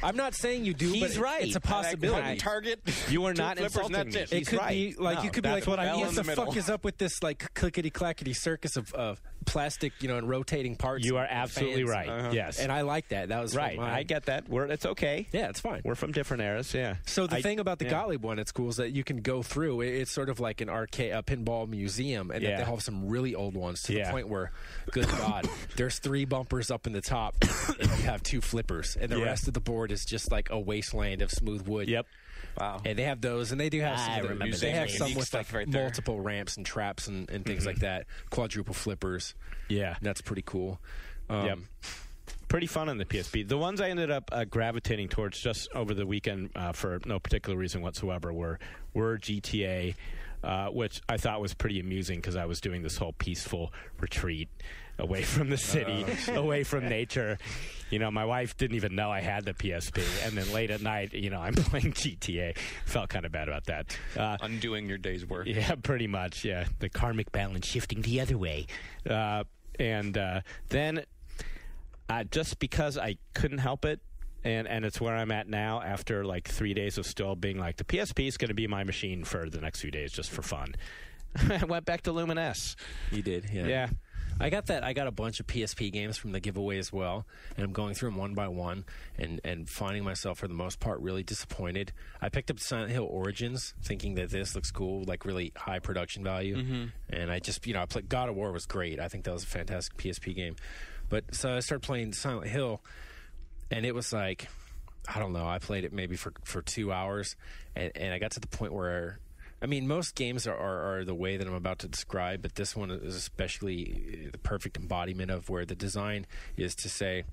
I'm not saying you do. He's but right. It's a possibility. Target. You are not insulting me. It could be you could be like, what I what the fuck is up with this clickety clackety circus of plastic, and rotating parts. You are absolutely right. Yes, and I like that. That was right. I get that. It's okay. Yeah, it's fine. We're from different eras. Yeah. So the thing about the Gottlieb one, it's cool, is that you can go through. It's sort of like an arcade, a pinball museum, and that they have some really old ones to the point where, good God, there's 3 bumpers up in the top, and you have 2 flippers, and the rest of the board is just like a wasteland of smooth wood. Yep. Wow. And they have those, and they do have some. They have some with multiple ramps and traps and things like that. Quadruple flippers. Yeah, that's pretty cool. Yep. Pretty fun on the PSP. The ones I ended up gravitating towards just over the weekend for no particular reason whatsoever were GTA, which I thought was pretty amusing because I was doing this whole peaceful retreat away from the city, away from nature. My wife didn't even know I had the PSP, and then late at night, I'm playing GTA. Felt kind of bad about that. Undoing your day's work. Yeah, pretty much, yeah. The karmic balance shifting the other way. And then, just because I couldn't help it, and it's where I'm at now after like 3 days of still being like, the PSP is going to be my machine for the next few days just for fun. I went back to Lumines. You did, yeah. Yeah. I got a bunch of PSP games from the giveaway as well, and I'm going through them one by one and finding myself, for the most part, really disappointed. I picked up Silent Hill Origins thinking that this looks cool, like really high production value, and I just, I played God of War was great. I think that was a fantastic PSP game. But so I started playing Silent Hill, and it was like, I don't know, I played it maybe for 2 hours, and I got to the point where, most games are the way that I'm about to describe, but this one is especially the perfect embodiment of where the design is to say,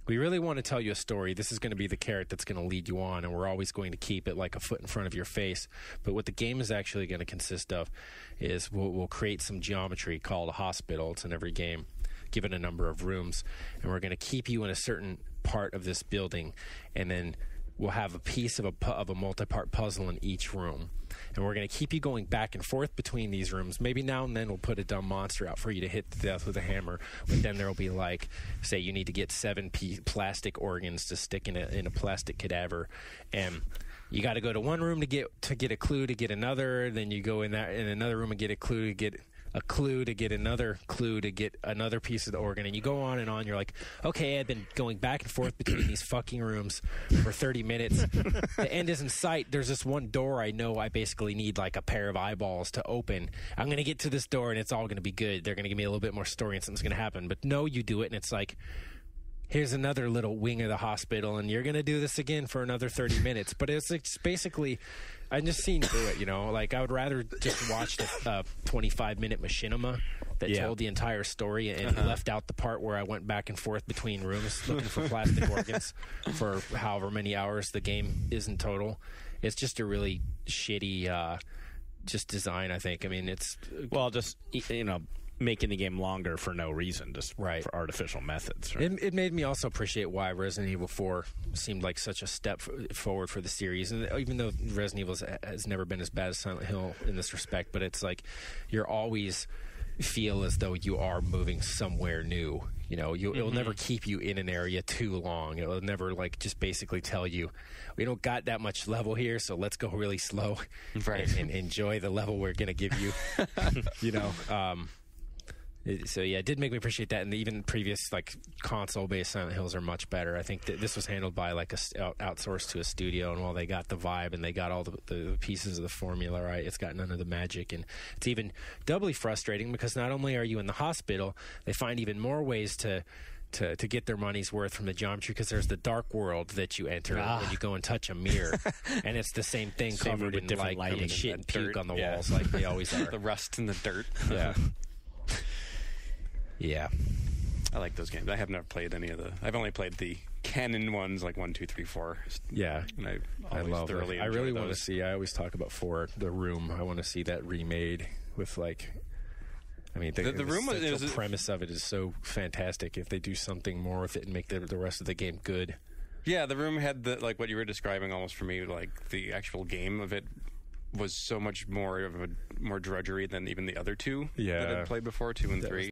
we really want to tell you a story. This is going to be the carrot that's going to lead you on, and we're always going to keep it like a foot in front of your face. But what the game is actually going to consist of is we'll create some geometry called a hospital. It's in every game, given a number of rooms, and we're going to keep you in a certain part of this building, and then we'll have a piece of a multi-part puzzle in each room. And we're going to keep you going back and forth between these rooms. Maybe now and then we'll put a dumb monster out for you to hit to death with a hammer. But then there will be like, say you need to get 7 plastic organs to stick in a plastic cadaver. And you got to go to one room to get a clue to get another. Then you go in another room and get a clue to get a clue to get another clue to get another piece of the organ, and you go on and on. You're like, okay, I've been going back and forth between these fucking rooms for 30 minutes. The end is in sight. There's this one door I know I basically need like a pair of eyeballs to open. I'm going to get to this door and it's all going to be good. They're going to give me a little bit more story and something's going to happen. But no, you do it and it's like, here's another little wing of the hospital, and you're going to do this again for another 30 minutes. But it's basically, I just seen do it, Like, I would rather just watch the 25-minute machinima that told the entire story and left out the part where I went back and forth between rooms looking for plastic organs for however many hours the game is in total. It's just a really shitty just design, I think. It's... Well, just, making the game longer for no reason, just for artificial methods. Right? It made me also appreciate why Resident Evil 4 seemed like such a step forward for the series. And even though Resident Evil has never been as bad as Silent Hill in this respect, but it's like you're always feel as though you are moving somewhere new. It'll never keep you in an area too long. It'll never just basically tell you, we don't got that much level here, so let's go really slow and enjoy the level we're going to give you. So yeah, it did make me appreciate that, and even previous console-based Silent Hills are much better. I think that this was handled by outsourced to a studio, and while they got the vibe and they got all the pieces of the formula right, it's got none of the magic, and it's even doubly frustrating because not only are you in the hospital, they find even more ways to get their money's worth from the geometry, because there's the dark world that you enter when you go and touch a mirror, and it's the same thing covered in different lighting and shit and puke on the Yeah. walls like they always are. The rust and the dirt. Yeah. Yeah. I like those games. I have never played any of I've only played the canon ones, like 1, 2, 3, 4. Yeah. And I I always love thoroughly it. I enjoy really want to those. see. I always talk about 4, The Room. I want to see that remade with the Room central is- premise of it is so fantastic. If they do something more with it and make the rest of the game good. Yeah, The Room had what you were describing almost for me, the actual game of it was so much more drudgery than even the other two that Yeah. I'd played before, 2 and That 3.